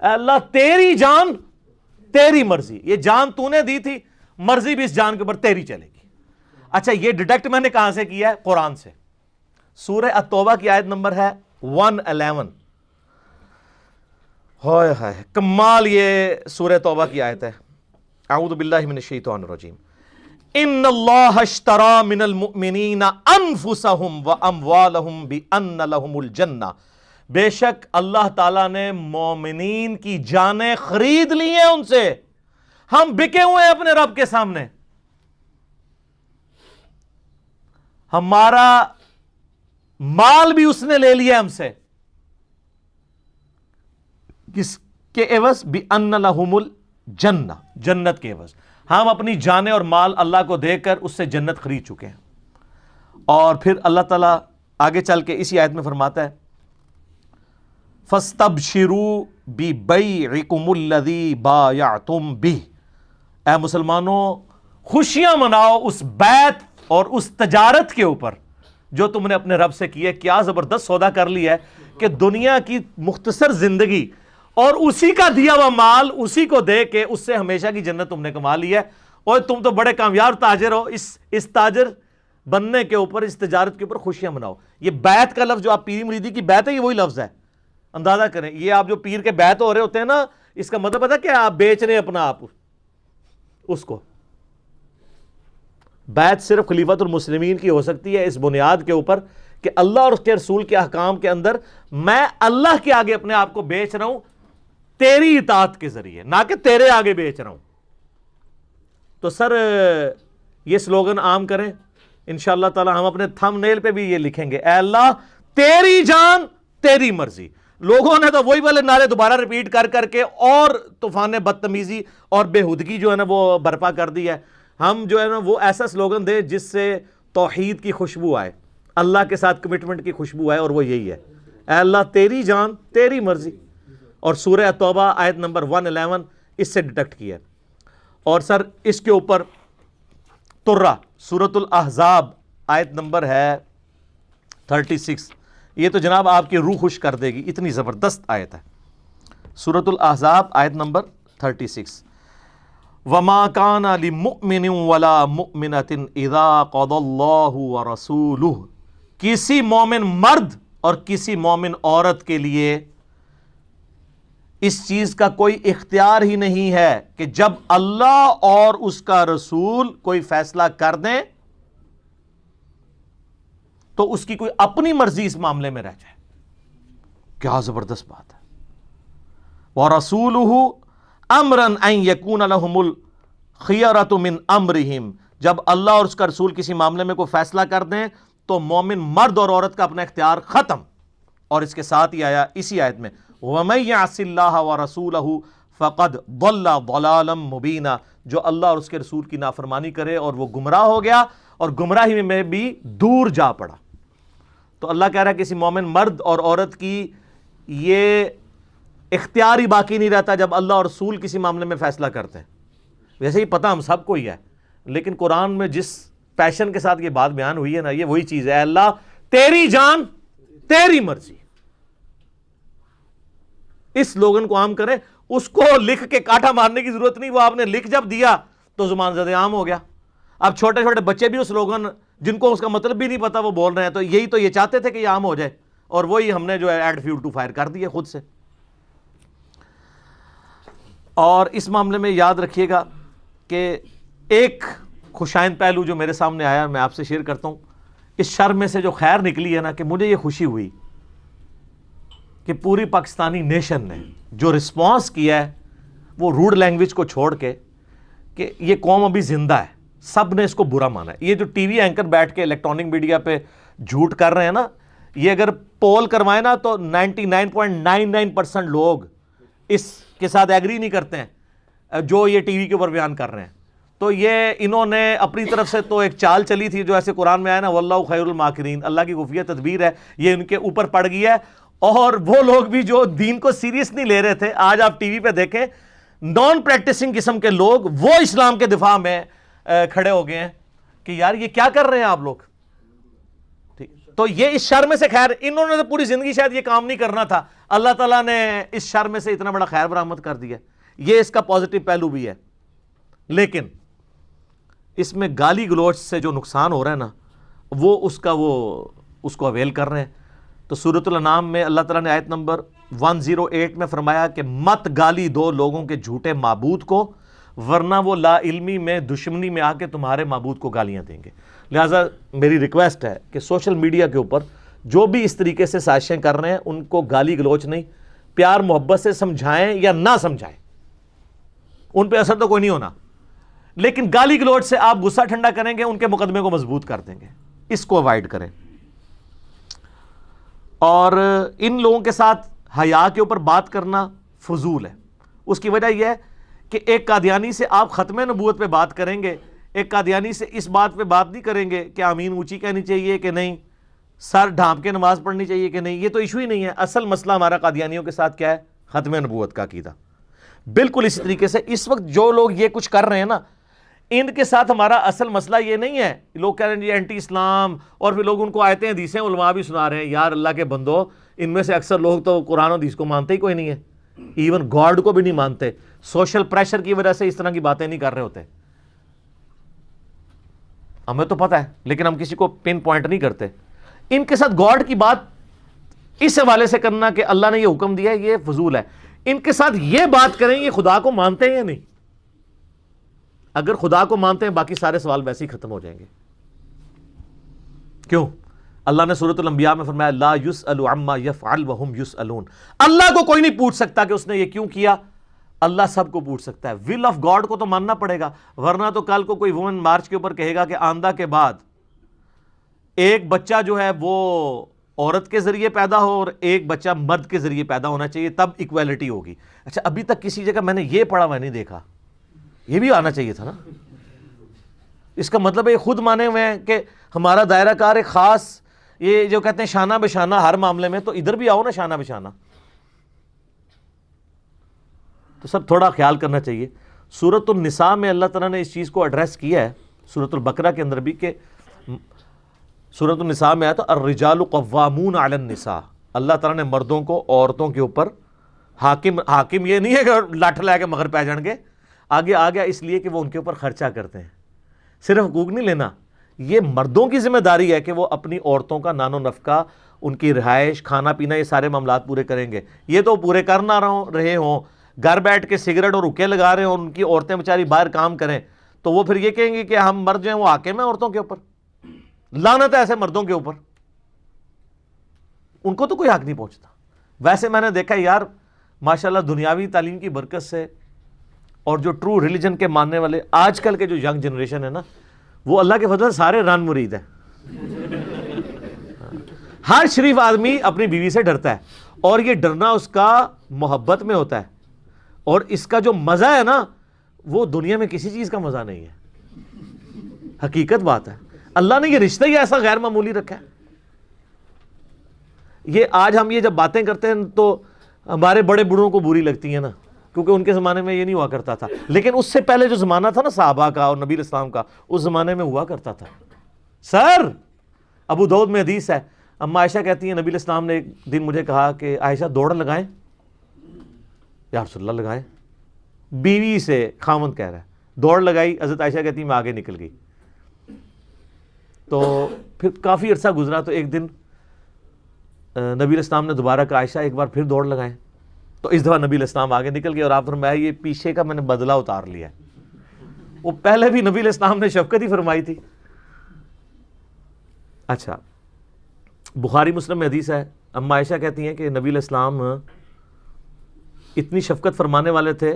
اے اللہ تیری جان تیری مرضی, یہ جان تو نے دی تھی, مرضی بھی اس جان کے اوپر تیری چلے گی. اچھا یہ ڈیڈکٹ میں نے کہاں سے کیا ہے؟ قرآن سے. سورہ التوبہ کی آیت نمبر ہے 111. ہائے ہائے کمال یہ سورہ توبہ کی آیت ہے. اعوذ باللہ من الشیطان الرجیم. ان اللہ اشترى من المؤمنین انفسهم واموالهم بان لهم الجنہ. بے شک اللہ تعالیٰ نے مومنین کی جانیں خرید لی ہیں ان سے. ہم بکے ہوئے ہیں اپنے رب کے سامنے. ہمارا مال بھی اس نے لے لیا ہم سے, کس کے عوض؟ بِأَنَّ لَهُمُ الْجَنَّةِ, جنت کے عوض. ہم اپنی جانیں اور مال اللہ کو دے کر اس سے جنت خرید چکے ہیں. اور پھر اللہ تعالیٰ آگے چل کے اسی آیت میں فرماتا ہے فَاسْتَبْشِرُوا بِبَيْعِكُمُ الَّذِي بَایَعْتُمْ بِهِ. اے مسلمانوں خوشیاں مناؤ اس بیعت اور اس تجارت کے اوپر جو تم نے اپنے رب سے کی ہے. کیا زبردست سودا کر لیا ہے کہ دنیا کی مختصر زندگی اور اسی کا دیا ہوا مال اسی کو دے کے اس سے ہمیشہ کی جنت تم نے کما لی ہے. اور تم تو بڑے کامیاب تاجر ہو. اس تاجر بننے کے اوپر, اس تجارت کے اوپر خوشیاں مناؤ. یہ بیعت کا لفظ جو آپ پیری مریدی کی بیعت ہے یہ وہی لفظ ہے. اندازہ کریں, یہ آپ جو پیر کے بیعت ہو رہے ہوتے ہیں نا, اس کا مطلب پتا کہ آپ بیچ رہے ہیں اپنا آپ اس کو. بیعت صرف خلیفۃ المسلمین کی ہو سکتی ہے اس بنیاد کے اوپر کہ اللہ اور اس کے رسول کے احکام کے اندر میں اللہ کے آگے اپنے آپ کو بیچ رہا ہوں تیری اطاعت کے ذریعے, نہ کہ تیرے آگے بیچ رہا ہوں. تو سر یہ سلوگن عام کریں انشاءاللہ تعالی. ہم اپنے تھم نیل پہ بھی یہ لکھیں گے, اے اللہ تیری جان تیری مرضی. لوگوں نے تو وہی والے نعرے دوبارہ ریپیٹ کر کر کے اور طوفان بدتمیزی اور بےہودگی جو ہے نا وہ برپا کر دی ہے. ہم جو ہے نا وہ ایسا سلوگن دے جس سے توحید کی خوشبو آئے, اللہ کے ساتھ کمٹمنٹ کی خوشبو آئے, اور وہ یہی ہے, اے اللہ تیری جان تیری مرضی. اور سورہ توبہ آیت نمبر 111 اس سے ڈیٹیکٹ کیا ہے. اور سر اس کے اوپر ترہ سورۃ الاحزاب آیت نمبر ہے 36, یہ تو جناب آپ کی روح خوش کر دے گی, اتنی زبردست آیت ہے. سورۃ الاحزاب آیت نمبر 36, وَمَا كَانَ لِمُؤْمِنٍ وَلَا مُؤْمِنَةٍ إِذَا قَضَى اللَّهُ وَرَسُولُهُ, کسی مومن مرد اور کسی مومن عورت کے لیے اس چیز کا کوئی اختیار ہی نہیں ہے کہ جب اللہ اور اس کا رسول کوئی فیصلہ کر دیں تو اس کی کوئی اپنی مرضی اس معاملے میں رہ جائے. کیا زبردست بات ہے. وَرَسُولُهُ أَمْرًا أَن يَكُونَ لَهُمُ الْخِيَرَةُ مِنْ أَمْرِهِمْ, جب اللہ اور اس کا رسول کسی معاملے میں کوئی فیصلہ کر دیں تو مومن مرد اور عورت کا اپنا اختیار ختم. اور اس کے ساتھ ہی آیا اسی آیت میں وَمَن يَعْصِ اللَّهَ وَرَسُولَهُ فَقَدْ ضَلَّ ضَلَالًا مُبِينًا, جو اللہ اور اس کے رسول کی نافرمانی کرے اور وہ گمراہ ہو گیا اور گمراہی میں بھی دور جا پڑا. تو اللہ کہہ رہا ہے کسی مومن مرد اور عورت کی یہ اختیار ہی باقی نہیں رہتا جب اللہ اور رسول کسی معاملے میں فیصلہ کرتے ہیں. ویسے ہی پتہ ہم سب کو ہی ہے, لیکن قرآن میں جس پیشن کے ساتھ یہ بات بیان ہوئی ہے نا, یہ وہی چیز ہے, اے اللہ تیری جان تیری مرضی. اس سلوگن کو عام کریں, اس کو لکھ کے کاٹا مارنے کی ضرورت نہیں, وہ آپ نے لکھ جب دیا تو زبان زد عام ہو گیا. اب چھوٹے چھوٹے بچے بھی وہ سلوگن جن کو اس کا مطلب بھی نہیں پتا وہ بول رہے ہیں, تو یہی تو یہ چاہتے تھے کہ یہ عام ہو جائے, اور وہی ہم نے جو ہے ایڈ فیول ٹو فائر کر دی ہے خود سے. اور اس معاملے میں یاد رکھیے گا کہ ایک خوشائند پہلو جو میرے سامنے آیا میں آپ سے شیئر کرتا ہوں. اس شر میں سے جو خیر نکلی ہے نا, کہ مجھے یہ خوشی ہوئی کہ پوری پاکستانی نیشن نے جو رسپانس کیا ہے وہ روڈ لینگویج کو چھوڑ کے کہ یہ قوم ابھی زندہ ہے, سب نے اس کو برا مانا ہے. یہ جو ٹی وی اینکر بیٹھ کے الیکٹرانک میڈیا پہ جھوٹ کر رہے ہیں نا, یہ اگر پول کروائیں نا تو 99.99% لوگ اس کے ساتھ ایگری نہیں کرتے ہیں جو یہ ٹی وی کے اوپر بیان کر رہے ہیں. تو یہ انہوں نے اپنی طرف سے تو ایک چال چلی تھی جو ایسے قرآن میں آیا نا, واللہ خیر الماکرین, اللہ کی خفیہ تدبیر ہے, یہ ان کے اوپر پڑ گئی ہے. اور وہ لوگ بھی جو دین کو سیریس نہیں لے رہے تھے, آج آپ ٹی وی پہ دیکھیں نان پریکٹسنگ قسم کے لوگ وہ اسلام کے دفاع میں کھڑے ہو گئے ہیں کہ یار یہ کیا کر رہے ہیں آپ لوگ. تو یہ اس شر میں سے خیر, انہوں نے تو پوری زندگی شاید یہ کام نہیں کرنا تھا, اللہ تعالیٰ نے اس شر میں سے اتنا بڑا خیر برآمد کر دیا. یہ اس کا پازیٹو پہلو بھی ہے. لیکن اس میں گالی گلوچ سے جو نقصان ہو رہا ہے نا, وہ اس کو اویل کر رہے ہیں. تو سورۃ الانعام میں اللہ تعالیٰ نے آیت نمبر 108 میں فرمایا کہ مت گالی دو لوگوں کے جھوٹے معبود کو, ورنہ وہ لا علمی میں دشمنی میں آ کے تمہارے معبود کو گالیاں دیں گے. لہٰذا میری ریکویسٹ ہے کہ سوشل میڈیا کے اوپر جو بھی اس طریقے سے سازشیں کر رہے ہیں ان کو گالی گلوچ نہیں, پیار محبت سے سمجھائیں یا نہ سمجھائیں, ان پہ اثر تو کوئی نہیں ہونا, لیکن گالی گلوچ سے آپ غصہ ٹھنڈا کریں گے, ان کے مقدمے کو مضبوط کر دیں گے. اس کو اوائڈ کریں. اور ان لوگوں کے ساتھ حیا کے اوپر بات کرنا فضول ہے. اس کی وجہ یہ ہے کہ ایک قادیانی سے آپ ختم نبوت پہ بات کریں گے, ایک قادیانی سے اس بات پہ بات نہیں کریں گے کہ آمین اونچی کہنی چاہیے کہ نہیں, سر ڈھانپ کے نماز پڑھنی چاہیے کہ نہیں. یہ تو ایشو ہی نہیں ہے. اصل مسئلہ ہمارا قادیانیوں کے ساتھ کیا ہے؟ ختم نبوت کا عقیدہ. بالکل اسی طریقے سے اس وقت جو لوگ یہ کچھ کر رہے ہیں نا, ان کے ساتھ ہمارا اصل مسئلہ یہ نہیں ہے. لوگ کہہ رہے ہیں جی اینٹی اسلام, اور پھر لوگ ان کو آیتیں حدیثیں علماء بھی سنا رہے ہیں. یار اللہ کے بندو, ان میں سے اکثر لوگ تو قرآن و حدیث کو مانتے ہی کوئی نہیں ہے, ایون گاڈ کو بھی نہیں مانتے. سوشل پریشر کی وجہ سے اس طرح کی باتیں نہیں کر رہے ہوتے. ہمیں تو پتہ ہے, لیکن ہم کسی کو پن پوائنٹ نہیں کرتے. ان کے ساتھ گاڈ کی بات اس حوالے سے کرنا کہ اللہ نے یہ حکم دیا ہے, یہ فضول ہے. ان کے ساتھ یہ بات کریں یہ خدا کو مانتے ہیں یا نہیں. اگر خدا کو مانتے ہیں باقی سارے سوال ویسے ہی ختم ہو جائیں گے. کیوں؟ اللہ نے سورۃ الانبیاء میں فرمایا لا یسأل عما یفعل وہم یسألون. اللہ کو کوئی نہیں پوچھ سکتا کہ اس نے یہ کیوں کیا, اللہ سب کو پوچھ سکتا ہے. ول آف گاڈ کو تو ماننا پڑے گا, ورنہ تو کل کو کوئی وومن مارچ کے اوپر کہے گا کہ آندہ کے بعد ایک بچہ جو ہے وہ عورت کے ذریعے پیدا ہو اور ایک بچہ مرد کے ذریعے پیدا ہونا چاہیے, تب ایکویلٹی ہوگی. اچھا ابھی تک کسی جگہ میں نے یہ پڑھا میں نہیں دیکھا, یہ بھی آنا چاہیے تھا نا. اس کا مطلب ہے یہ خود مانے ہوئے ہیں کہ ہمارا دائرہ کار ایک خاص, یہ جو کہتے ہیں شانہ بشانہ ہر معاملے میں, تو ادھر بھی آؤ نا شانہ بشانہ. تو سب تھوڑا خیال کرنا چاہیے. سورۃ النساء میں اللہ تعالیٰ نے اس چیز کو ایڈریس کیا ہے, سورۃ البقرہ کے اندر بھی, کہ سورۃ النساء میں آیا تو الرجال قوامون علی النساء, اللہ تعالیٰ نے مردوں کو عورتوں کے اوپر حاکم یہ نہیں ہے کہ لاٹھ لے کے مگر پہ جان گے, آگے آ گیا اس لیے کہ وہ ان کے اوپر خرچہ کرتے ہیں. صرف حقوق نہیں لینا, یہ مردوں کی ذمہ داری ہے کہ وہ اپنی عورتوں کا نان و نفقہ, ان کی رہائش, کھانا پینا, یہ سارے معاملات پورے کریں گے. یہ تو پورے کر نہ رہے ہوں, گھر بیٹھ کے سگریٹ اور حقے لگا رہے ہوں, ان کی عورتیں بیچاری باہر کام کریں, تو وہ پھر یہ کہیں گے کہ ہم مرد جو ہیں وہ حاکم ہیں عورتوں کے اوپر. لعنت ہے ایسے مردوں کے اوپر, ان کو تو کوئی حق نہیں پہنچتا. ویسے میں نے دیکھا یار ماشاءاللہ دنیاوی تعلیم کی برکت سے اور جو ٹرو ریلیجن کے ماننے والے آج کل کے جو ینگ جنریشن ہے نا, وہ اللہ کے فضل سے سارے ران مرید ہیں. ہر شریف آدمی اپنی بیوی سے ڈرتا ہے, اور یہ ڈرنا اس کا محبت میں ہوتا ہے, اور اس کا جو مزہ ہے نا وہ دنیا میں کسی چیز کا مزہ نہیں ہے. حقیقت بات ہے, اللہ نے یہ رشتہ ہی ایسا غیر معمولی رکھا ہے. یہ آج ہم یہ جب باتیں کرتے ہیں تو ہمارے بڑے بڑوں کو بری لگتی ہیں نا, کیونکہ ان کے زمانے میں یہ نہیں ہوا کرتا تھا. لیکن اس سے پہلے جو زمانہ تھا نا صحابہ کا اور نبی الاسلام کا, اس زمانے میں ہوا کرتا تھا. سر ابو داؤد میں حدیث ہے, اما عائشہ کہتی ہیں نبی الاسلام نے ایک دن مجھے کہا کہ عائشہ دوڑ لگائیں. یا رسول اللہ لگائیں. بیوی سے خاوند کہہ رہا ہے, دوڑ لگائی. حضرت عائشہ کہتی میں آگے نکل گئی. تو پھر کافی عرصہ گزرا, تو ایک دن نبی الاسلام نے دوبارہ کہا عائشہ ایک بار پھر دوڑ لگائیں. تو اس دفعہ نبی الاسلام آگے نکل گئے, اور آپ فرمایا یہ پیچھے کا میں نے بدلہ اتار لیا ہے. وہ پہلے بھی نبی الاسلام نے شفقت ہی فرمائی تھی. اچھا بخاری مسلم میں حدیث ہے, اما عائشہ کہتی ہیں کہ نبی الاسلام اتنی شفقت فرمانے والے تھے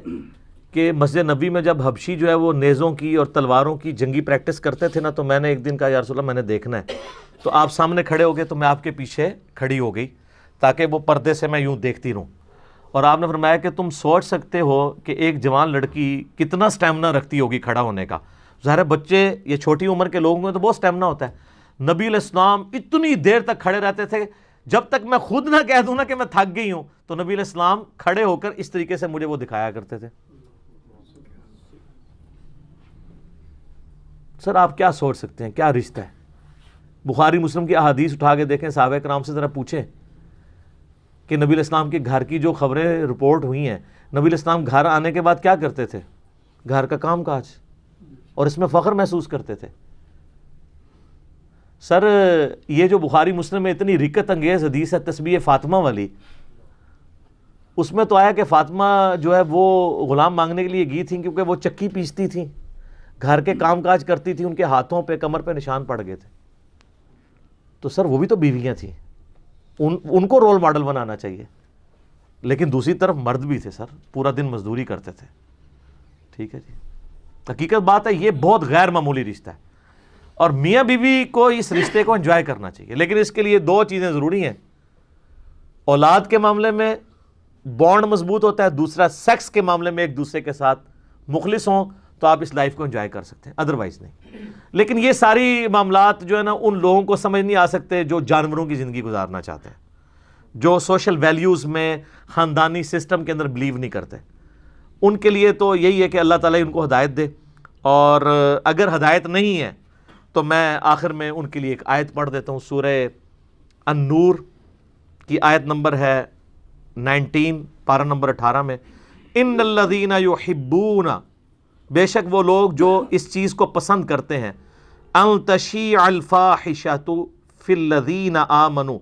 کہ مسجد نبی میں جب حبشی جو ہے وہ نیزوں کی اور تلواروں کی جنگی پریکٹس کرتے تھے نا, تو میں نے ایک دن کہا یا رسول اللہ میں نے دیکھنا ہے. تو آپ سامنے کھڑے ہو گئے, تو میں آپ کے پیچھے کھڑی ہو گئی تاکہ وہ پردے سے میں یوں دیکھتی رہوں. اور آپ نے فرمایا کہ تم سوچ سکتے ہو کہ ایک جوان لڑکی کتنا سٹیمنا رکھتی ہوگی کھڑا ہونے کا. ظاہر بچے یہ چھوٹی عمر کے لوگوں میں تو بہت سٹیمنا ہوتا ہے. نبی علیہ السلام اتنی دیر تک کھڑے رہتے تھے, جب تک میں خود نہ کہہ دوں نا کہ میں تھک گئی ہوں, تو نبی علیہ السلام کھڑے ہو کر اس طریقے سے مجھے وہ دکھایا کرتے تھے. سر آپ کیا سوچ سکتے ہیں, کیا رشتہ ہے. بخاری مسلم کی احادیث اٹھا کے دیکھیں, صحابہ کرام سے ذرا پوچھیں کہ نبی علیہ السلام کے گھر کی جو خبریں رپورٹ ہوئی ہیں, نبی علیہ السلام گھر آنے کے بعد کیا کرتے تھے, گھر کا کام کاج, اور اس میں فخر محسوس کرتے تھے. سر یہ جو بخاری مسلم میں اتنی رکت انگیز حدیث ہے تسبیح فاطمہ والی, اس میں تو آیا کہ فاطمہ جو ہے وہ غلام مانگنے کے لیے گئی تھیں کیونکہ وہ چکی پیستی تھیں, گھر کے کام کاج کرتی تھی, ان کے ہاتھوں پہ کمر پہ نشان پڑ گئے تھے. تو سر وہ بھی تو بیویاں تھیں, ان کو رول ماڈل بنانا چاہیے. لیکن دوسری طرف مرد بھی تھے سر, پورا دن مزدوری کرتے تھے. ٹھیک ہے جی, حقیقت بات ہے یہ بہت غیر معمولی رشتہ ہے, اور میاں بیوی کو اس رشتے کو انجوائے کرنا چاہیے. لیکن اس کے لیے دو چیزیں ضروری ہیں. اولاد کے معاملے میں بانڈ مضبوط ہوتا ہے, دوسرا سیکس کے معاملے میں ایک دوسرے کے ساتھ مخلص ہوں, تو آپ اس لائف کو انجوائے کر سکتے ہیں, ادروائز نہیں. لیکن یہ ساری معاملات جو ہے نا ان لوگوں کو سمجھ نہیں آ سکتے جو جانوروں کی زندگی گزارنا چاہتے ہیں, جو سوشل ویلیوز میں خاندانی سسٹم کے اندر بلیو نہیں کرتے. ان کے لیے تو یہی ہے کہ اللہ تعالیٰ ان کو ہدایت دے, اور اگر ہدایت نہیں ہے تو میں آخر میں ان کے لیے ایک آیت پڑھ دیتا ہوں. سورہ النور کی آیت نمبر ہے 19 پارہ نمبر 18 میں, ان الذین یحبون, بے شک وہ لوگ جو اس چیز کو پسند کرتے ہیں, ان تشیع الفاحشۃ فی الذین آمنوا,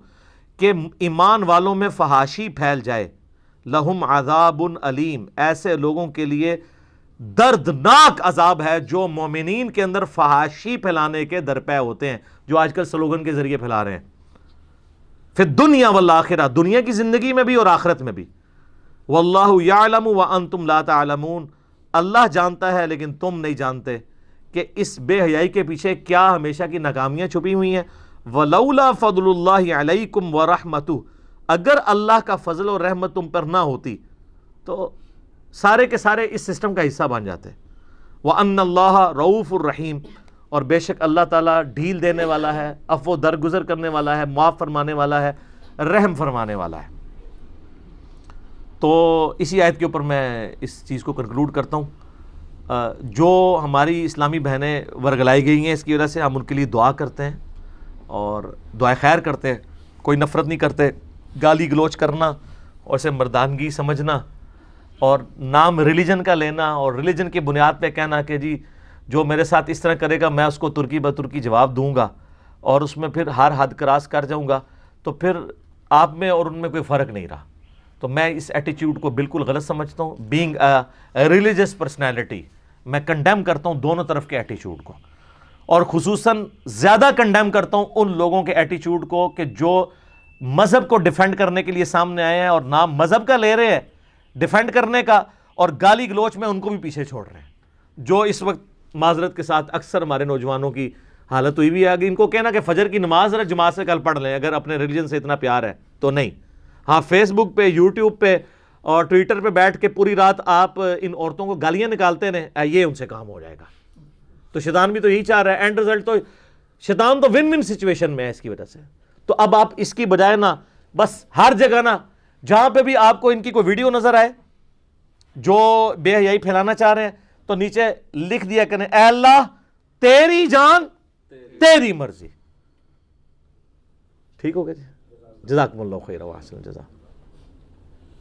کہ ایمان والوں میں فحاشی پھیل جائے, لہم عذاب علیم, ایسے لوگوں کے لیے دردناک عذاب ہے جو مومنین کے اندر فحاشی پھیلانے کے درپے ہوتے ہیں, جو آج کل سلوگن کے ذریعے پھیلا رہے ہیں. فی الدنیا والآخرہ, دنیا کی زندگی میں بھی اور آخرت میں بھی. واللہ یعلم وانتم لا تعلمون, اللہ جانتا ہے لیکن تم نہیں جانتے کہ اس بے حیائی کے پیچھے کیا ہمیشہ کی ناکامیاں چھپی ہوئی ہیں, وَلَوْلَا فَضْلُ اللَّهِ عَلَيْكُمْ وَرَحْمَتُهُ، اگر اللہ کا فضل و رحمت تم پر نہ ہوتی تو سارے کے سارے اس سسٹم کا حصہ بن جاتے. وَأَنَّ اللَّهَ رَؤُوفٌ رَحِيمٌ، اور بے شک اللہ تعالیٰ ڈھیل دینے والا ہے، عفو درگزر کرنے والا ہے، معاف فرمانے والا ہے، رحم فرمانے والا ہے. تو اسی آیت کے اوپر میں اس چیز کو کنکلوڈ کرتا ہوں. جو ہماری اسلامی بہنیں ورگلائی گئی ہیں اس کی وجہ سے ہم ان کے لیے دعا کرتے ہیں اور دعائے خیر کرتے ہیں. کوئی نفرت نہیں کرتے. گالی گلوچ کرنا اور اسے مردانگی سمجھنا اور نام ریلیجن کا لینا اور ریلیجن کی بنیاد پہ کہنا کہ جی جو میرے ساتھ اس طرح کرے گا میں اس کو ترکی بترکی جواب دوں گا اور اس میں پھر ہر حد کراس کر جاؤں گا، تو پھر آپ میں اور ان میں کوئی فرق نہیں رہا. تو میں اس ایٹیچیوڈ کو بالکل غلط سمجھتا ہوں. بینگ اے ریلیجس پرسنالٹی میں کنڈیم کرتا ہوں دونوں طرف کے ایٹیچیوڈ کو، اور خصوصاً زیادہ کنڈیم کرتا ہوں ان لوگوں کے ایٹیچیوڈ کو کہ جو مذہب کو ڈیفینڈ کرنے کے لیے سامنے آئے ہیں اور نام مذہب کا لے رہے ہیں ڈیفینڈ کرنے کا، اور گالی گلوچ میں ان کو بھی پیچھے چھوڑ رہے ہیں. جو اس وقت معذرت کے ساتھ اکثر ہمارے نوجوانوں کی حالت ہوئی بھی ہے کہ ان کو کہنا کہ فجر کی نماز ذرا جماعت سے کل پڑھ لیں اگر اپنے ریلیجن سے اتنا پیار ہے تو. نہیں، ہاں فیس بک پہ، یوٹیوب پہ اور ٹویٹر پہ بیٹھ کے پوری رات آپ ان عورتوں کو گالیاں نکالتے رہیں، یہ ان سے کام ہو جائے گا. تو شیطان بھی تو یہی چاہ رہا ہے. اینڈ رزلٹ تو شیطان تو ون ون سچویشن میں ہے اس کی وجہ سے. تو اب آپ اس کی بجائے نا بس ہر جگہ نا جہاں پہ بھی آپ کو ان کی کوئی ویڈیو نظر آئے جو بے حیائی پھیلانا چاہ رہے ہیں تو نیچے لکھ دیا کریں اے اللہ تیری جان تیری مرضی. ٹھیک ہو گیا جی. جزاکم اللہ خیر و احسن الجزا.